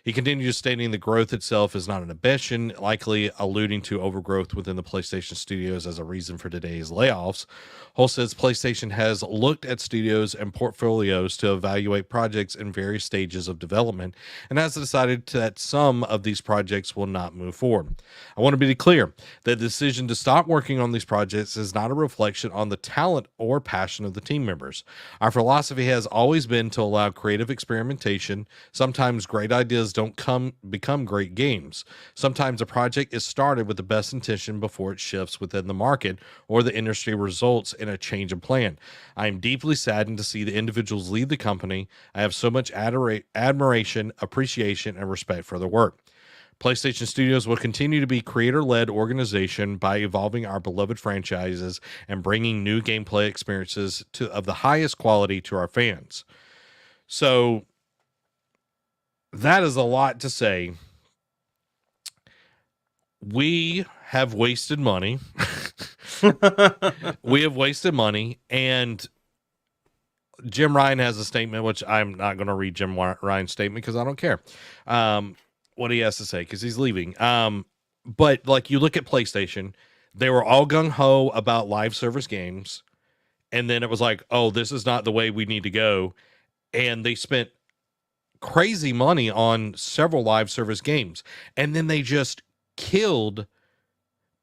He continues stating the growth itself is not an ambition, likely alluding to overgrowth within the PlayStation Studios as a reason for today's layoffs. Hull says PlayStation has looked at studios and portfolios to evaluate projects in various stages of development and has decided that some of these projects will not move forward. I want to be clear that the decision to stop working on these projects is not a reflection on the talent or passion of the team members. Our philosophy has always been to allow creative experimentation. Sometimes great ideas don't become great games. Sometimes a project is started with the best intention before it shifts within the market or the industry results in a change of plan. I am deeply saddened to see the individuals leave the company. I have so much admiration, appreciation, and respect for their work. PlayStation Studios will continue to be a creator-led organization by evolving our beloved franchises and bringing new gameplay experiences of the highest quality to our fans. So that is a lot to say. We have wasted money. We have wasted money, and Jim Ryan has a statement, which I'm not going to read Jim Ryan's statement because I don't care what he has to say because he's leaving. But like you look at PlayStation, they were all gung-ho about live service games, and then it was like, oh, this is not the way we need to go, and they spent crazy money on several live service games, and then they just killed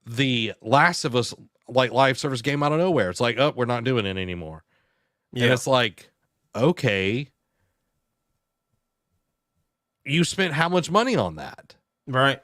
the Last of Us like live service game out of nowhere. It's like, oh, we're not doing it anymore. Yeah. And it's like, okay, you spent how much money on that? Right.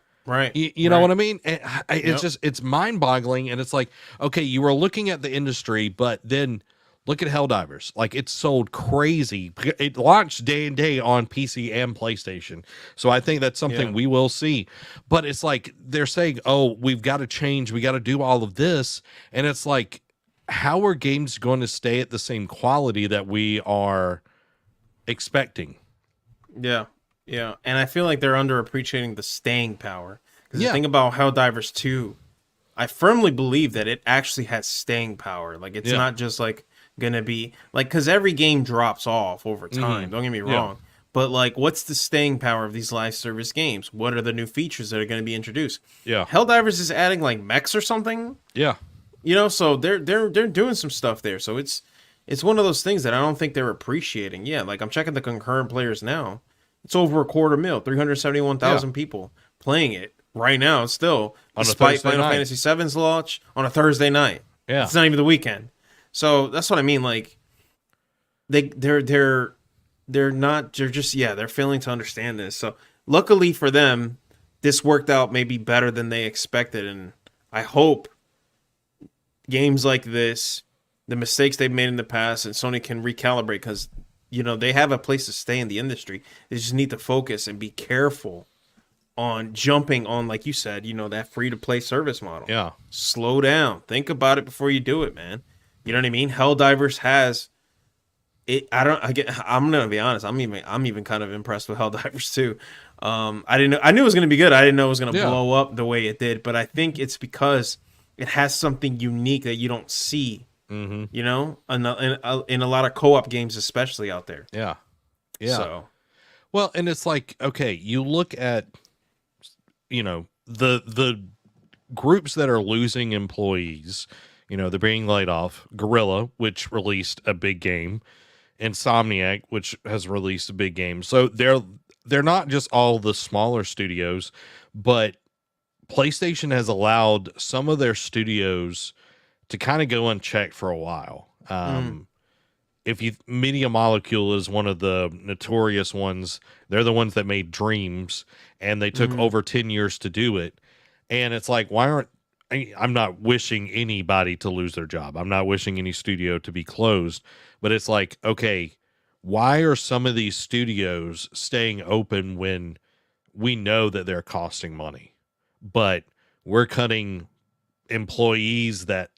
You know what I mean? It's just, it's mind boggling. And it's like, okay, you were looking at the industry, but then look at Helldivers. Like, it sold crazy. It launched day and day on PC and PlayStation. So I think that's something we will see. But it's like they're saying, oh, we've got to change. We got to do all of this. And it's like, how are games going to stay at the same quality that we are expecting? Yeah. And I feel like they're underappreciating the staying power. Because the thing about Helldivers 2, I firmly believe that it actually has staying power. Like, it's not just like gonna be like, because every game drops off over time, don't get me wrong, but like, what's the staying power of these live service games? What are the new features that are going to be introduced? Helldivers is adding like mechs or something, so they're doing some stuff there. So it's one of those things that I don't think they're appreciating. Like, I'm checking the concurrent players now. It's over 250,000, 371,000 people playing it right now still, despite Final Fantasy VII's launch on a Thursday night. It's not even the weekend. So that's what I mean. Like, they're failing to understand this. So luckily for them, this worked out maybe better than they expected. And I hope games like this, the mistakes they've made in the past, and Sony can recalibrate, because, they have a place to stay in the industry. They just need to focus and be careful on jumping on, like you said, that free-to-play service model. Slow down. Think about it before you do it, man. You know what I mean? Helldivers has I'm gonna be honest. I'm even kind of impressed with Helldivers too. I didn't know. I knew it was gonna be good. I didn't know it was gonna blow up the way it did. But I think it's because it has something unique that you don't see. Mm-hmm. You know, in a lot of co-op games, especially out there. Yeah. Yeah. So, well, and it's like, okay, you look at, the groups that are losing employees. They're being laid off. Guerrilla, which released a big game. Insomniac, which has released a big game. So they're not just all the smaller studios, but PlayStation has allowed some of their studios to kind of go unchecked for a while. Media Molecule is one of the notorious ones. They're the ones that made Dreams, and they took over 10 years to do it. And it's like, I'm not wishing anybody to lose their job. I'm not wishing any studio to be closed, but it's like, okay, why are some of these studios staying open when we know that they're costing money, but we're cutting employees that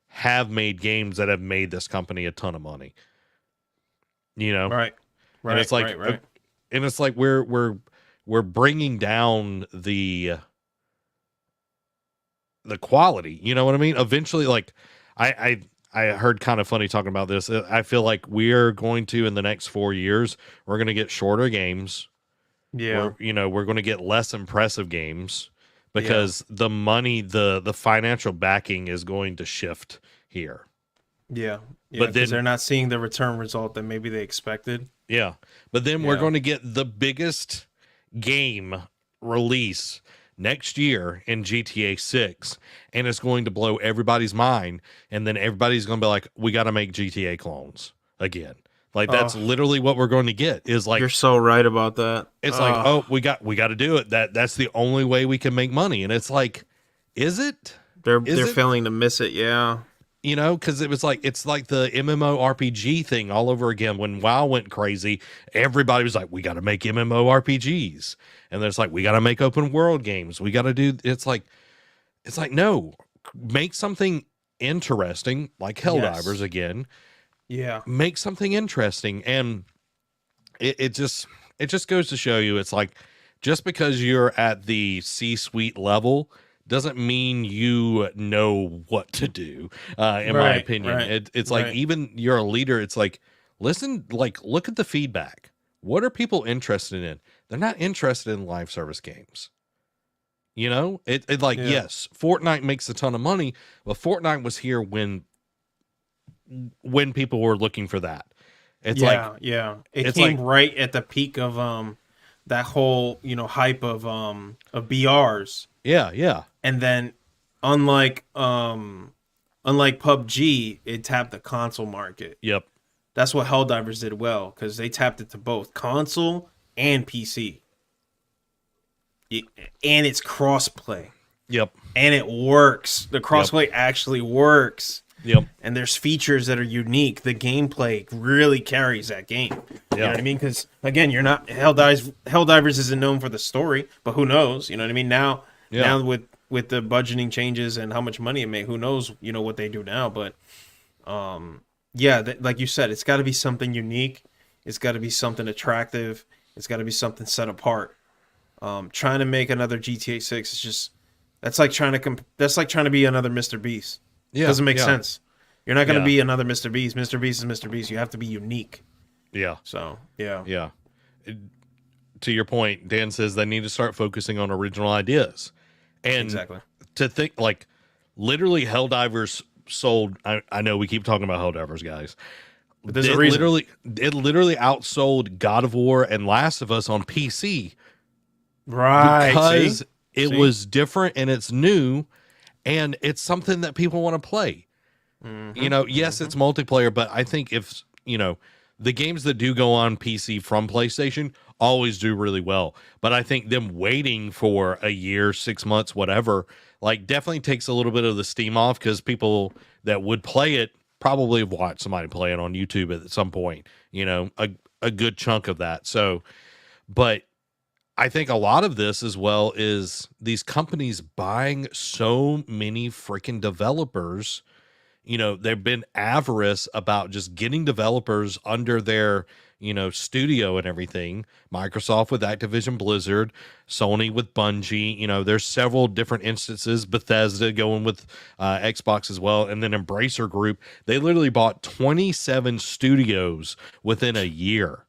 have made games that have made this company a ton of money, Right. And it's like, right. And it's like, we're bringing down the quality, you know what I mean? Eventually, like I heard kind of funny talking about this. I feel like we're going to, in the next 4 years, we're going to get shorter games. Yeah. We're going to get less impressive games because the money, the financial backing is going to shift here. Yeah. But then they're not seeing the return result that maybe they expected. Yeah. But then we're going to get the biggest game release next year in GTA 6, and it's going to blow everybody's mind, and then everybody's going to be like, we got to make GTA clones again. Like, that's literally what we're going to get, is like, you're so right about that. It's like, oh, we got to do it. That's the only way we can make money. And it's like, is it? They're failing to miss it, yeah. Because it's like the MMORPG thing all over again. When WoW went crazy, everybody was like, we got to make MMORPGs. And there's like, we got to make open world games. We got to do, it's like, no, make something interesting, like Helldivers again. Yeah. Make something interesting. And it just goes to show you, it's like, just because you're at the C-suite level doesn't mean you know what to do, in my opinion. Right, it's like, even you're a leader, it's like, listen, like, look at the feedback. What are people interested in? They're not interested in live service games. Yes, Fortnite makes a ton of money, but Fortnite was here when people were looking for that. It came right at the peak of that whole hype of BRs. Yeah. And then unlike PUBG, it tapped the console market. Yep. That's what Helldivers did well, because they tapped it to both console and PC. And it's crossplay. Yep. And it works. The crossplay actually works. Yep. And there's features that are unique. The gameplay really carries that game. You know what I mean? Because again, you're not Helldivers isn't known for the story, but who knows? You know what I mean? Now with the budgeting changes and how much money it made, who knows? What they do now, but like you said, it's got to be something unique. It's got to be something attractive. It's got to be something set apart. Trying to make another GTA 6 is just that's like trying to be another Mr. Beast. Yeah, doesn't make sense. You're not going to be another Mr. Beast. Mr. Beast is Mr. Beast. You have to be unique. Yeah. So, yeah. To your point, Dan says they need to start focusing on original ideas. And exactly. To think, like, literally Helldivers sold, I know we keep talking about Helldivers, guys. But there's a reason. It literally outsold God of War and Last of Us on PC. Right. Because it was different and it's new. And it's something that people want to play. Yes, it's multiplayer, but I think if, the games that do go on PC from PlayStation always do really well. But I think them waiting for a year, 6 months, whatever, like, definitely takes a little bit of the steam off, because people that would play it probably have watched somebody play it on YouTube at some point, a good chunk of that. So, but I think a lot of this as well is these companies buying so many freaking developers, they've been avarice about just getting developers under their, studio and everything. Microsoft with Activision Blizzard, Sony with Bungie. There's several different instances. Bethesda going with Xbox as well. And then Embracer Group, they literally bought 27 studios within a year.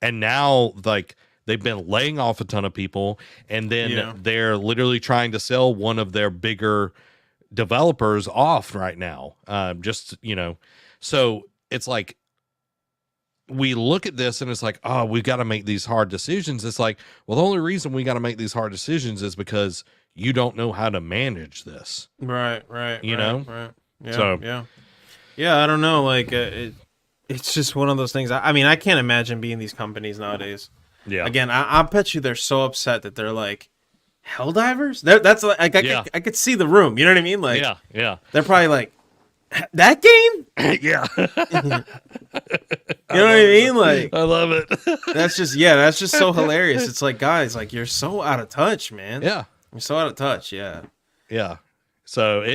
And now, like, they've been laying off a ton of people. And then they're literally trying to sell one of their bigger developers off right now. So it's like, we look at this and it's like, oh, we've got to make these hard decisions. It's like, well, the only reason we got to make these hard decisions is because you don't know how to manage this. Right. Right. Yeah. I don't know. Like, it's just one of those things. I mean, I can't imagine being these companies nowadays. Yeah. Again, I bet you they're so upset that they're like, Helldivers? That's like, I could see the room. You know what I mean? Like, yeah. They're probably like, that game? Yeah. You know what I mean? Like, I love it. that's just so hilarious. It's like, guys, like, you're so out of touch, man. Yeah. You're so out of touch. Yeah. Yeah. So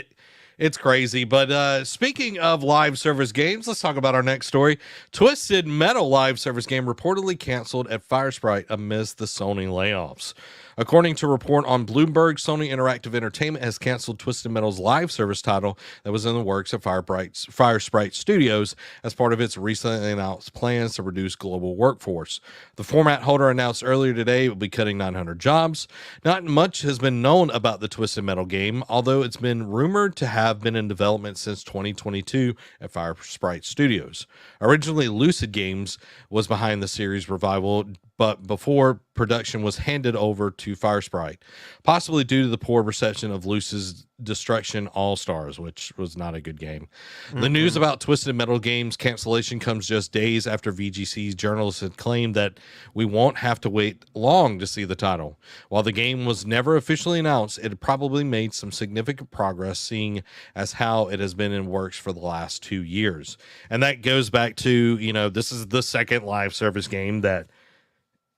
it's crazy. But speaking of live service games, let's talk about our next story. Twisted Metal live service game reportedly canceled at Firesprite amidst the Sony layoffs. According to a report on Bloomberg, Sony Interactive Entertainment has canceled Twisted Metal's live service title that was in the works at Firesprite Studios as part of its recently announced plans to reduce global workforce. The format holder announced earlier today it will be cutting 900 jobs. Not much has been known about the Twisted Metal game, although it's been rumored to have been in development since 2022 at Firesprite Studios. Originally, Lucid Games was behind the series revival, but before production was handed over to Firesprite, possibly due to the poor reception of Lucid's Destruction All-Stars, which was not a good game. Mm-hmm. The news about Twisted Metal Games cancellation comes just days after VGC's journalists had claimed that we won't have to wait long to see the title. While the game was never officially announced, it had probably made some significant progress, seeing as how it has been in works for the last 2 years. And that goes back to, this is the second live service game that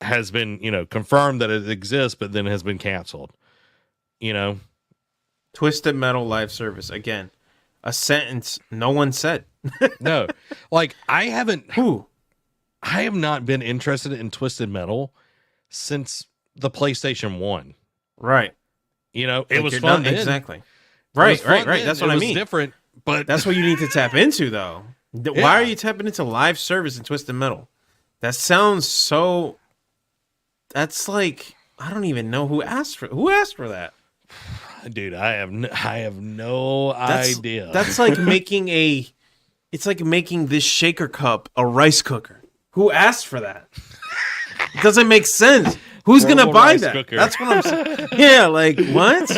has been, confirmed that it exists, but then has been canceled. Twisted Metal live service. Again, a sentence no one said. No. Like, I have not been interested in Twisted Metal since the PlayStation 1. Right. It was fun then. Exactly. Right. That's what I mean. It was different, but that's what you need to tap into, though. Yeah. Why are you tapping into live service in Twisted Metal? That sounds so... That's like, I don't even know who asked for that. Dude, I have no idea. That's like making it's like making this shaker cup a rice cooker. Who asked for that? It doesn't make sense. Who's going to buy that? Cooker. That's what I'm saying. Yeah, like, what?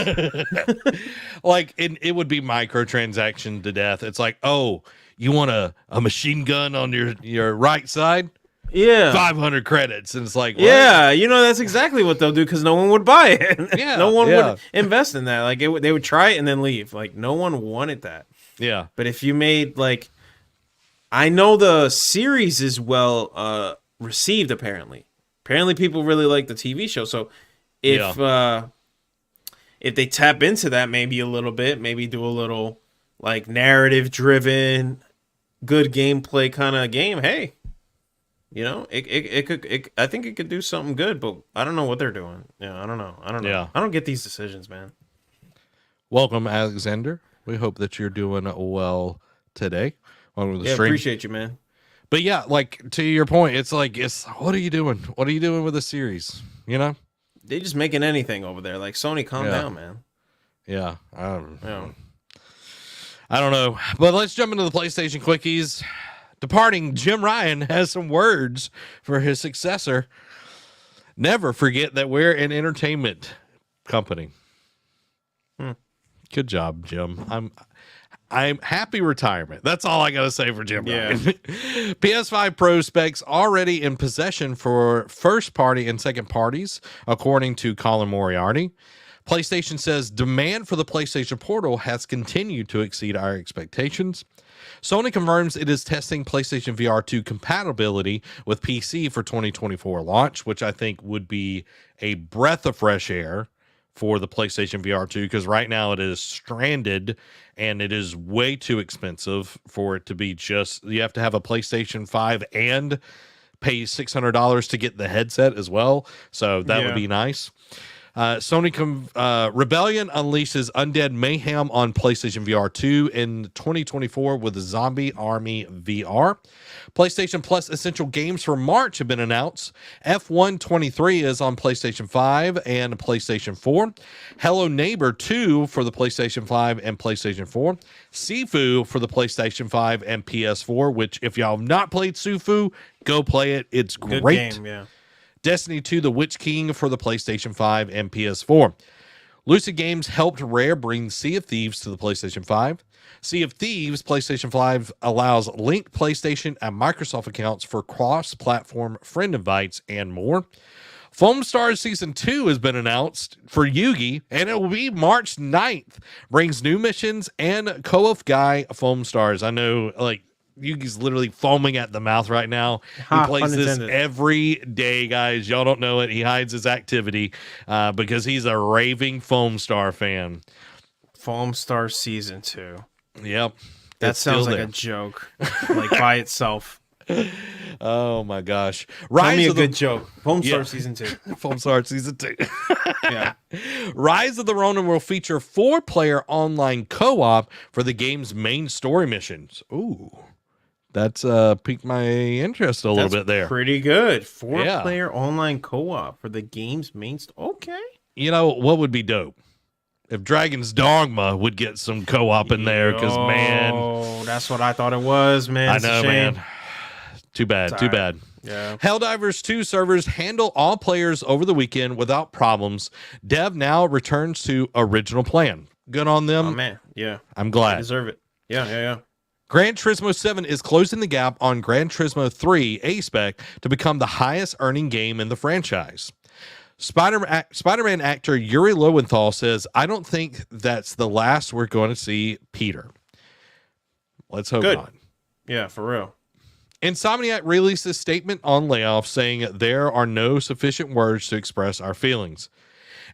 Like, it would be microtransaction to death. It's like, oh, you want a machine gun on your right side? Yeah, 500 credits, and it's like, what? Yeah, that's exactly what they'll do because no one would buy it. Yeah, no one would invest in that. Like, they would try it and then leave. Like, no one wanted that. Yeah, but if you made like, I know the series is well received. Apparently, people really like the TV show. So if they tap into that, maybe a little bit, maybe do a little like narrative driven, good gameplay kind of game. Hey. It could. I think it could do something good, but I don't know what they're doing. Yeah, I don't know. Yeah. I don't get these decisions, man. Welcome, Alexander. We hope that you're doing well today. Welcome to the stream. Appreciate you, man. But yeah, like to your point, it's like, what are you doing? What are you doing with the series? They just making anything over there. Like, Sony, calm down, man. Yeah. I don't know. But let's jump into the PlayStation quickies. Departing Jim Ryan has some words for his successor. Never forget that we're an entertainment company. Good job, Jim. I'm happy retirement. That's all I got to say for Jim Ryan. PS5 Pro specs already in possession for first party and second parties, according to Colin Moriarty. PlayStation says demand for the PlayStation Portal has continued to exceed our expectations. Sony confirms it is testing PlayStation VR 2 compatibility with PC for 2024 launch, which I think would be a breath of fresh air for the PlayStation VR 2, because right now it is stranded and it is way too expensive for it to be just, you have to have a PlayStation 5 and pay $600 to get the headset as well. So that would be nice. Rebellion unleashes Undead Mayhem on PlayStation VR 2 in 2024 with the Zombie Army VR. PlayStation Plus Essential Games for March have been announced. F1 23 is on PlayStation 5 and PlayStation 4. Hello Neighbor 2 for the PlayStation 5 and PlayStation 4. Sifu for the PlayStation 5 and PS4, which if y'all have not played Sifu, go play it. It's great. Good game, yeah. Destiny 2 The Witch King for the PlayStation 5 and PS4. Lucid Games helped Rare bring Sea of Thieves to the PlayStation 5. Sea of Thieves PlayStation 5 allows linked PlayStation and Microsoft accounts for cross-platform friend invites and more. Foam Stars Season 2 has been announced for Yugi, and it will be March 9th. Brings new missions and co-op guy Foam Stars. I know, like, Yugi's literally foaming at the mouth right now. He plays this every day, guys. Y'all don't know it. He hides his activity because he's a raving Foam Star fan. Foam Star Season 2. Yep. That sounds like a joke, like by itself. Oh my gosh. Tell me a good joke. Foam Star Season 2. Foam Star Season 2. Yeah. Rise of the Ronin will feature 4-player online co-op for the game's main story missions. Ooh. That's piqued my interest a little bit there. Pretty good. 4-player online co-op for the game's main story. Okay. You know, what would be dope? If Dragon's Dogma would get some co-op in there, because, man. Oh, that's what I thought it was, man. I know, man. Too bad. Too bad. Yeah. Helldivers 2 servers handle all players over the weekend without problems. Dev now returns to original plan. Good on them. Oh, man. Yeah. I'm glad. They deserve it. Yeah. Gran Turismo 7 is closing the gap on Gran Turismo 3 A-Spec to become the highest earning game in the franchise. Spider-Man actor Yuri Lowenthal says, I don't think that's the last we're going to see Peter. Let's hope not. Yeah, for real. Insomniac released a statement on Layoffs saying there are no sufficient words to express our feelings.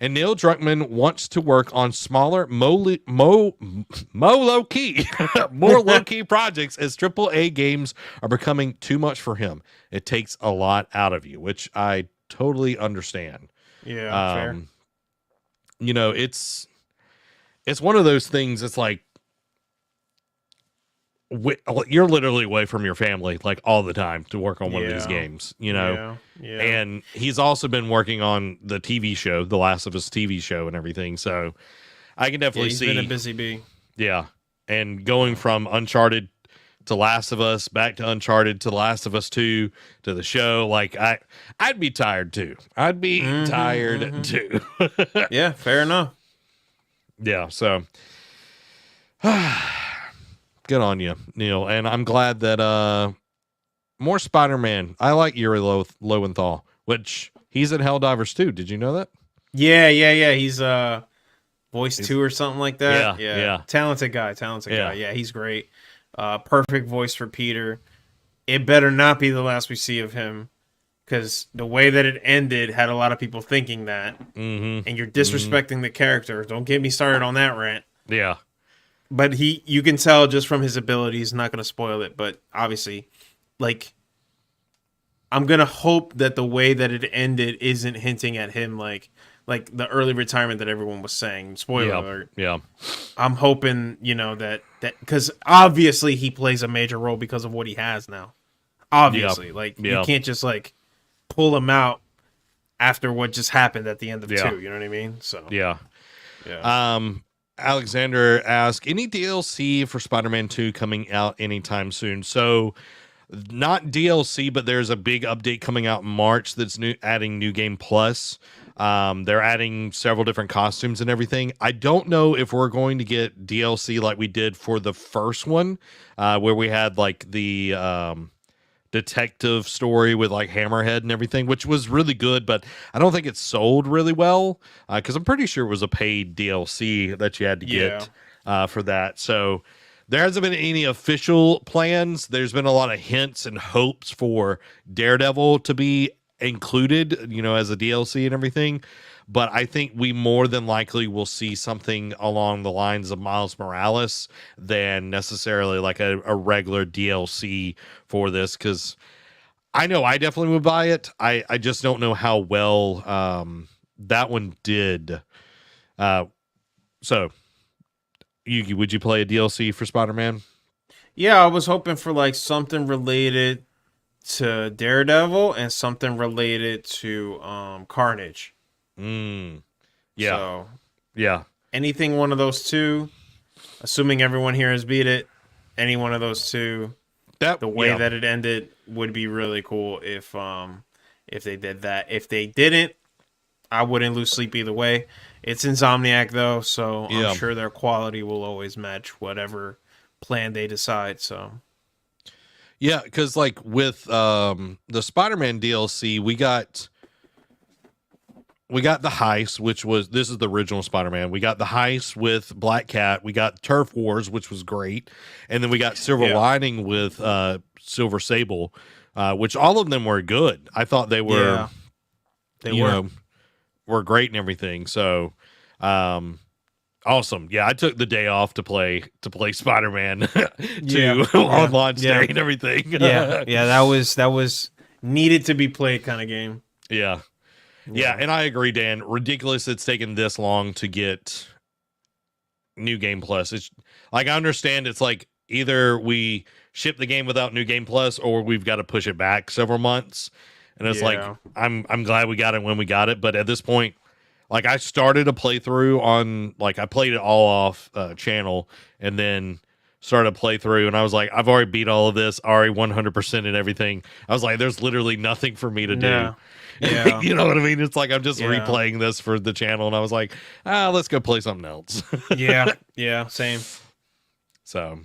And Neil Druckmann wants to work on smaller, more low-key projects as AAA games are becoming too much for him. It takes a lot out of you, which I totally understand. Yeah, fair. You know, it's one of those things. It's like you're literally away from your family like all the time to work on one of these games, you know. Yeah. And he's also been working on the TV show, The Last of Us TV show, and everything. So I can definitely see he's been a busy bee. Yeah, and going from Uncharted to Last of Us, back to Uncharted to Last of Us 2 to the show, like I'd be tired too. I'd be tired too. Yeah, fair enough. Yeah, so good on you, Neil. And I'm glad that more Spider-Man. I like Yuri Lowenthal, which he's in Helldivers too. Did you know that? Yeah. He's voice 2 or something like that. Yeah. Talented guy. Yeah, he's great. Perfect voice for Peter. It better not be the last we see of him, because the way that it ended had a lot of people thinking that. And you're disrespecting the character. Don't get me started on that rant. Yeah. But you can tell just from his abilities, not going to spoil it, but obviously, like, I'm going to hope that the way that it ended isn't hinting at him like the early retirement that everyone was saying. Spoiler alert. Yeah. I'm hoping, that because obviously he plays a major role because of what he has now. Obviously. You can't just pull him out after what just happened at the end of 2. You know what I mean? So yeah. Alexander asked, any DLC for Spider-Man 2 coming out anytime soon? So not DLC, but there's a big update coming out in March that's adding New Game Plus. They're adding several different costumes and everything. I don't know if we're going to get DLC like we did for the first one, where we had like the detective story with like Hammerhead and everything, which was really good, but I don't think it sold really well because I'm pretty sure it was a paid DLC that you had to get for that. So there hasn't been any official plans. There's been a lot of hints and hopes for Daredevil to be included, as a DLC and everything. But I think we more than likely will see something along the lines of Miles Morales than necessarily like a regular DLC for this, because I know I definitely would buy it. I just don't know how well that one did. So, Yugi, would you play a DLC for Spider-Man? Yeah, I was hoping for like something related to Daredevil and something related to Carnage. Yeah. So, yeah. Anything one of those two, assuming everyone here has beat it, any one of those two, the way that it ended would be really cool if they did that. If they didn't, I wouldn't lose sleep either way. It's Insomniac though, so I'm sure their quality will always match whatever plan they decide. So yeah, because like with the Spider-Man DLC, we got the heist, this is the original Spider-Man. We got the heist with Black Cat. We got Turf Wars, which was great. And then we got Silver Lining with Silver Sable, which all of them were good. I thought they were, were great and everything. So, awesome. Yeah, I took the day off to play Spider-Man on launch day and everything. yeah, that was needed to be played kind of game. Yeah. Yeah, and I agree, Dan. Ridiculous it's taken this long to get New Game Plus. It's like, I understand it's like either we ship the game without New Game Plus or we've got to push it back several months. And it's like, I'm glad we got it when we got it, but at this point, like, I started a playthrough on, like, I played it all off channel and then started a playthrough, and I was like, I've already beat all of this, already 100% and everything. I was like, there's literally nothing for me to do. Yeah. You know what I mean? It's like I'm just replaying this for the channel, and I was like, let's go play something else. Yeah, same. So,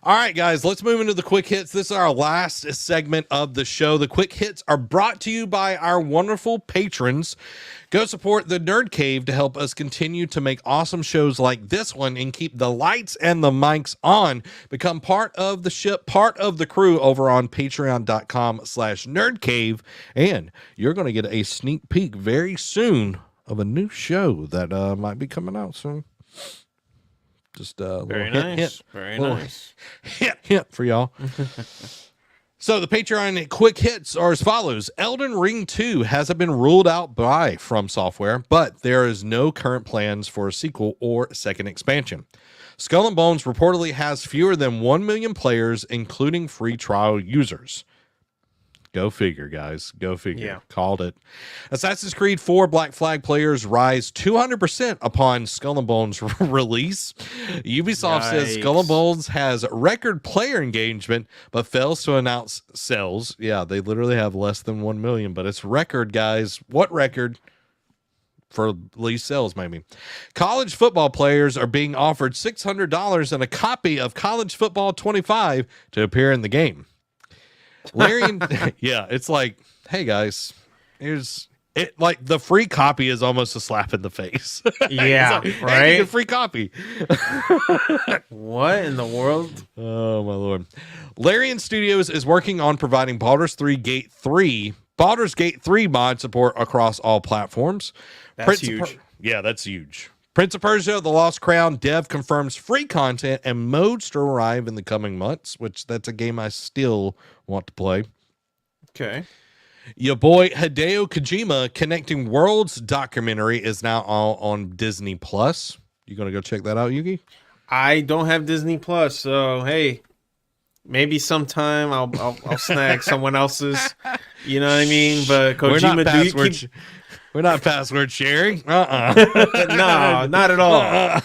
all right, guys, let's move into the quick hits. This is our last segment of the show. The quick hits are brought to you by our wonderful patrons. Go support the Nerd Cave to help us continue to make awesome shows like this one and keep the lights and the mics on. Become part of the ship, part of the crew over on patreon.com/nerdcave. And you're going to get a sneak peek very soon of a new show that might be coming out soon. Just a very little nice. Very nice. Hint for y'all. So the Patreon quick hits are as follows. Elden Ring 2 hasn't been ruled out by From Software, but there is no current plans for a sequel or second expansion. Skull and Bones reportedly has fewer than 1 million players, including free trial users. Go figure, guys. Go figure. Yeah. Called it. Assassin's Creed 4 Black Flag players rise 200% upon Skull and Bones release. Ubisoft says Skull and Bones has record player engagement, but fails to announce sales. Yeah, they literally have less than 1 million, but it's record, guys. What record? For least sales, maybe. College football players are being offered $600 and a copy of College Football 25 to appear in the game. Larry, yeah, it's like, hey guys, here's it. Like, the free copy is almost a slap in the face. Yeah, like, hey, right. You get free copy. What in the world? Oh my lord! Larian Studios is working on providing Baldur's Gate 3 mod support across all platforms. That's huge. Yeah, that's huge. Prince of Persia: The Lost Crown dev confirms free content and modes to arrive in the coming months, which that's a game I still want to play. Okay. Your boy Hideo Kojima Connecting Worlds documentary is now all on Disney Plus. You gonna go check that out, Yugi? I don't have Disney Plus, so hey, maybe sometime I'll snag someone else's. You know what I mean? But Kojima, we're not password sharing. No, not at all.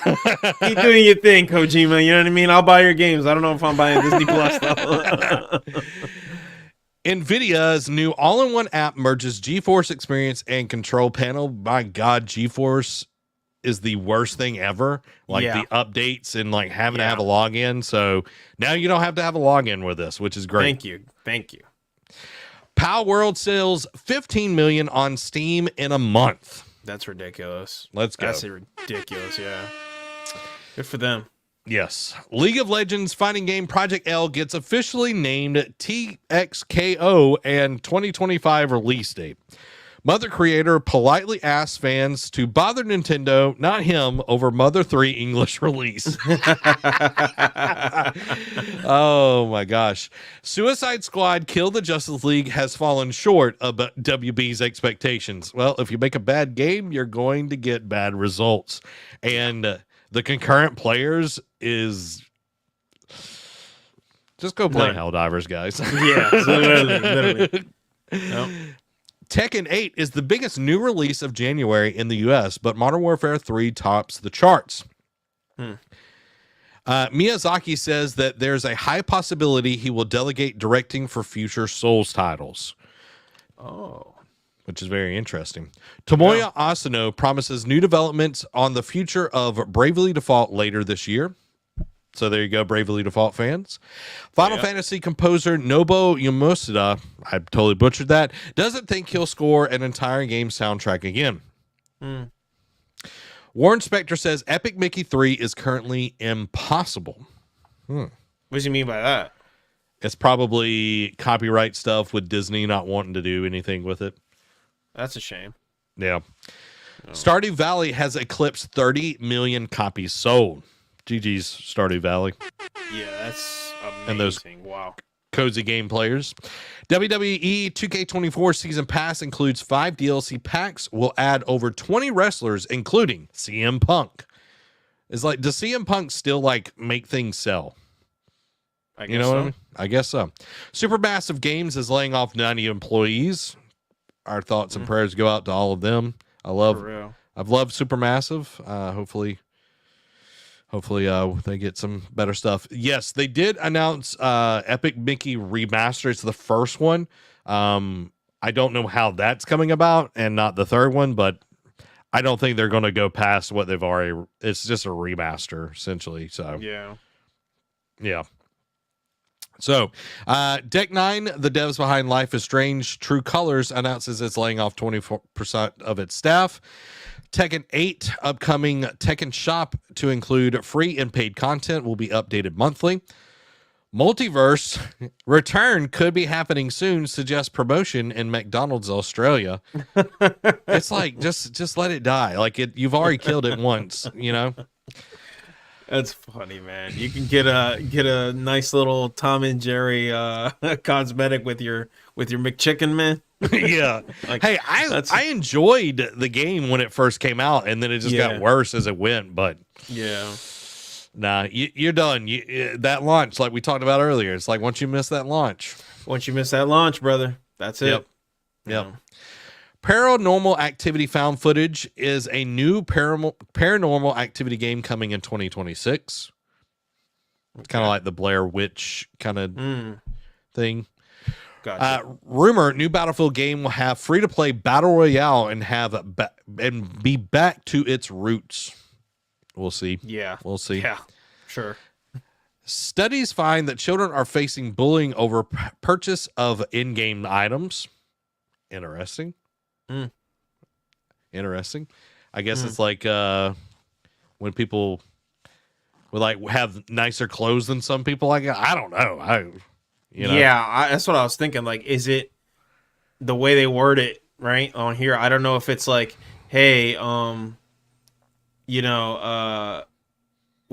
Keep doing your thing, Kojima. You know what I mean? I'll buy your games. I don't know if I'm buying Disney Plus though. NVIDIA's new all-in-one app merges GeForce Experience and Control Panel. My God, GeForce is the worst thing ever. Like the updates and like having to have a login. So now you don't have to have a login with this, which is great. Thank you. Pal World sells 15 million on Steam in a month. That's ridiculous. Let's go. That's ridiculous, yeah. Good for them. Yes. League of Legends fighting game Project L gets officially named TXKO and 2025 release date. Mother creator politely asks fans to bother Nintendo, not him, over Mother 3 English release. Oh my gosh. Suicide Squad Kill the Justice League has fallen short of WB's expectations. Well, if you make a bad game, you're going to get bad results. And the concurrent players is just go play Helldivers, guys. Yeah, literally. Nope. Tekken 8 is the biggest new release of January in the US, but Modern Warfare 3 tops the charts. Miyazaki says that there's a high possibility he will delegate directing for future Souls titles. Oh. Which is very interesting. Tomoya Asano promises new developments on the future of Bravely Default later this year. So there you go, Bravely Default fans. Final Fantasy composer Nobuo Uematsu, I totally butchered that, doesn't think he'll score an entire game soundtrack again. Warren Spector says Epic Mickey 3 is currently impossible. What does he mean by that? It's probably copyright stuff with Disney not wanting to do anything with it. That's a shame. Yeah. Oh. Stardew Valley has eclipsed 30 million copies sold. GG's Stardew Valley. Yeah, that's amazing. And those cozy game players. WWE 2K24 Season Pass includes 5 DLC packs. Will add over 20 wrestlers, including CM Punk. It's like, does CM Punk still like make things sell? I guess so. What I mean? I guess so. Supermassive Games is laying off 90 employees. Our thoughts and prayers go out to all of them. I've loved Supermassive. Hopefully they get some better stuff. Yes, they did announce Epic Mickey Remaster. It's the first one. I don't know how that's coming about and not the third one, but I don't think they're going to go past what they've already. It's just a remaster, essentially. So yeah. So, Deck 9, the devs behind Life is Strange True Colors, announces it's laying off 24% of its staff. Tekken 8, upcoming Tekken Shop to include free and paid content, will be updated monthly. Multiverse Return could be happening soon, suggests promotion in McDonald's Australia. It's like, just let it die. Like, you've already killed it once, you know? That's funny, man. You can get a nice little Tom and Jerry cosmetic with your McChicken, man. Yeah. Like, hey, I enjoyed the game when it first came out, and then it just got worse as it went. But nah, you're done. That launch, like we talked about earlier, it's like once you miss that launch, brother, that's it. Yep. Paranormal Activity found footage is a new paranormal activity game coming in 2026. It's kind of like the Blair Witch kind of thing. Gotcha. Rumor: new Battlefield game will have free-to-play battle royale and be back to its roots. We'll see. Yeah, we'll see. Yeah, sure. Studies find that children are facing bullying over purchase of in-game items. Interesting. Interesting. I guess it's like when people would like have nicer clothes than some people. Like, I don't know. That's what I was thinking. Like, is it the way they word it right on here? I don't know if it's like, hey, why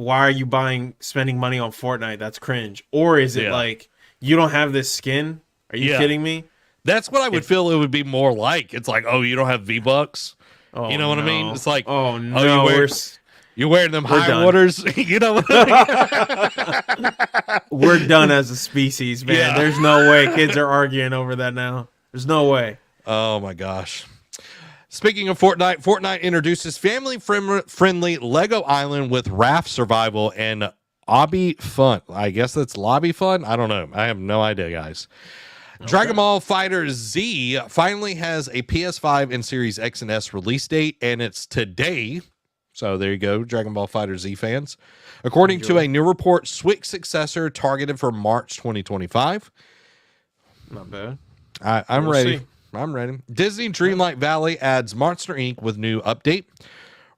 are you spending money on Fortnite? That's cringe. Or is it like, you don't have this skin? Are you kidding me? That's what I would feel it would be more like. It's like, oh, you don't have V-Bucks? Oh, you know what I mean? It's like, oh no, you're wearing them high waters. You know what I mean? We're done as a species, man. Yeah. There's no way kids are arguing over that now. There's no way. Oh my gosh. Speaking of Fortnite introduces family-friendly Lego Island with raft survival and obby fun. I guess that's lobby fun? I don't know. I have no idea, guys. Okay. Dragon Ball Fighter Z finally has a PS5 and Series X and S release date, and it's today. So there you go, Dragon Ball Fighter Z fans. According to a new report, Switch successor targeted for March 2025. Not bad. I'm ready. I'm ready. Disney Dreamlight Valley adds Monster Inc. with new update.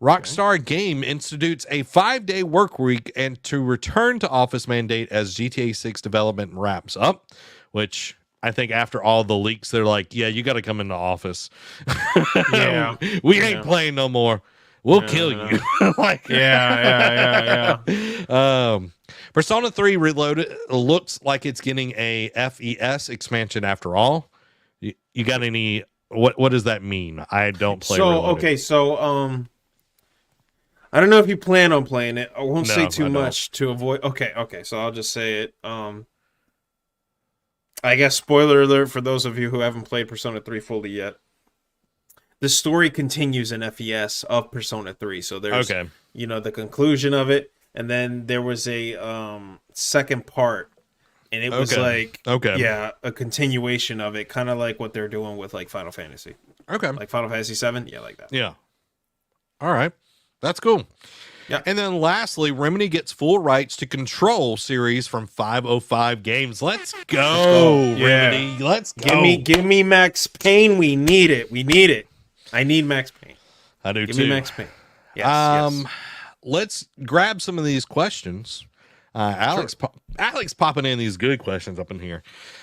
Rockstar Game institutes a 5-day work week and to return to office mandate as GTA 6 development wraps up, which I think after all the leaks, they're like, yeah, you got to come into office. Yeah. We ain't playing no more. We'll kill you. Like, yeah. Persona 3 Reloaded looks like it's getting a FES expansion after all. You got any, what does that mean? I don't play Reloaded. Okay, so I don't know if you plan on playing it. I won't say too much to avoid. Okay, so I'll just say it. I guess spoiler alert for those of you who haven't played Persona 3 fully yet. The story continues in FES of Persona 3. So there's the conclusion of it, and then there was a second part, and it was a continuation of it, kind of like what they're doing with like Final Fantasy. Okay. Like Final Fantasy 7, yeah, like that. Yeah. All right. That's cool. Yeah. And then lastly, Remedy gets full rights to Control series from 505 Games. Let's go, Remedy. Let's go. Give me Max Payne. We need it. I need Max Payne. I do too. Give me Max Payne. Yes. Let's grab some of these questions. Alex popping in these good questions up in here.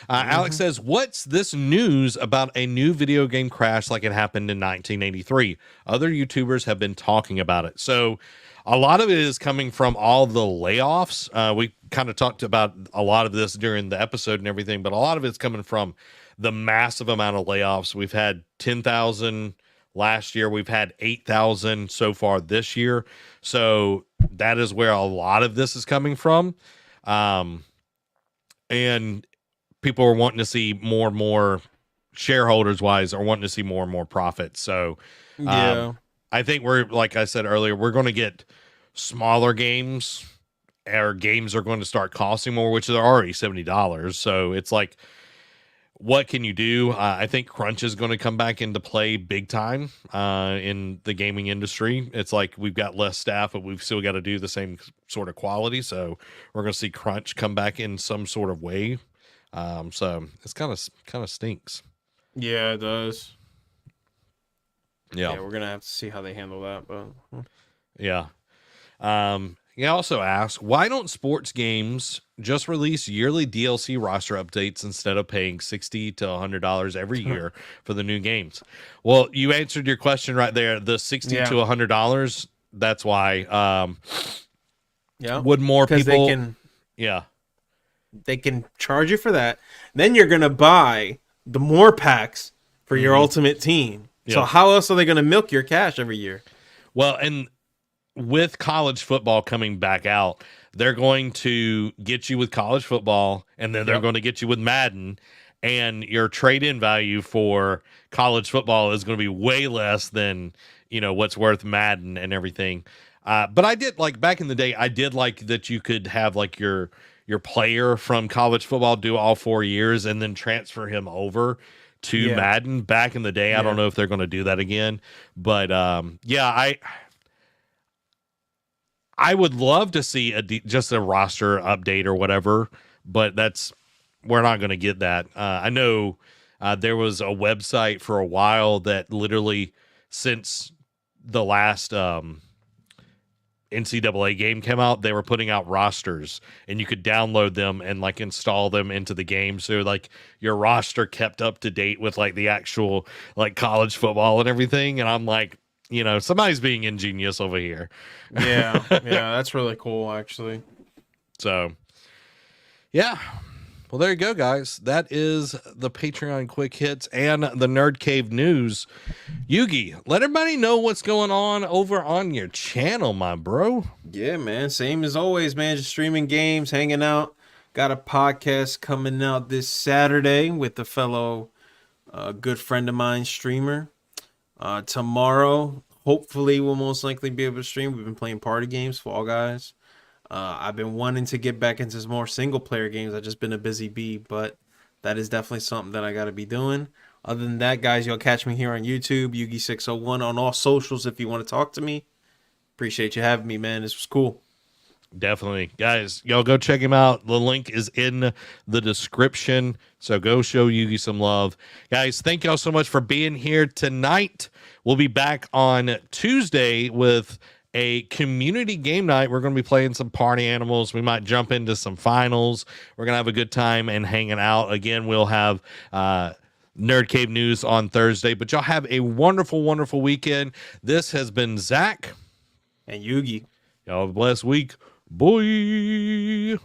Alex says, what's this news about a new video game crash like it happened in 1983? Other YouTubers have been talking about it. So a lot of it is coming from all the layoffs. We kind of talked about a lot of this during the episode and everything, but a lot of it's coming from the massive amount of layoffs. We've had 10,000 last year. We've had 8,000 so far this year. So that is where a lot of this is coming from. And people are wanting to see more and more shareholders wise are wanting to see more and more profits. So I think we're, like I said earlier, we're going to get smaller games. Our games are going to start costing more, which are already $70. So it's like, what can you do? I think crunch is going to come back into play big time in the gaming industry. It's like we've got less staff, but we've still got to do the same sort of quality. So we're going to see crunch come back in some sort of way. So it's kind of stinks. Yeah, it does. Yeah, we're gonna have to see how they handle that. But yeah. He also asks, why don't sports games just release yearly DLC roster updates instead of paying $60 to $100 every year for the new games? Well, you answered your question right there. The $60 to $100. That's why. Would more people? They can charge you for that. Then you're gonna buy the more packs for your ultimate team. Yeah. So how else are they gonna milk your cash every year? Well, and with college football coming back out, they're going to get you with college football, and then they're going to get you with Madden, and your trade-in value for college football is going to be way less than, what's worth Madden and everything. But I did like back in the day, I did like that you could have like your player from college football do all 4 years and then transfer him over to Madden back in the day. I don't know if they're going to do that again, but I would love to see just a roster update or whatever, but we're not going to get that. I know there was a website for a while that literally since the last NCAA game came out, they were putting out rosters and you could download them and like install them into the game. So like your roster kept up to date with like the actual like college football and everything. And I'm like, somebody's being ingenious over here. Yeah, that's really cool, actually. So, yeah. Well, there you go, guys. That is the Patreon quick hits and the Nerd Cave news. Yugi, let everybody know what's going on over on your channel, my bro. Yeah, man. Same as always, man. Just streaming games, hanging out. Got a podcast coming out this Saturday with a fellow good friend of mine, streamer. Tomorrow, hopefully, we'll most likely be able to stream. We've been playing party games, Fall Guys. I've been wanting to get back into some more single-player games. I've just been a busy bee, but that is definitely something that I got to be doing. Other than that, guys, you'll catch me here on YouTube, Yugi601, on all socials if you want to talk to me. Appreciate you having me, man. This was cool. Definitely. Guys, y'all go check him out. The link is in the description. So go show Yugi some love. Guys, thank y'all so much for being here tonight. We'll be back on Tuesday with a community game night. We're going to be playing some party animals. We might jump into some finals. We're going to have a good time and hanging out. Again, we'll have NerdCave news on Thursday. But y'all have a wonderful, wonderful weekend. This has been Zach. And Yugi. Y'all have a blessed week. Boy.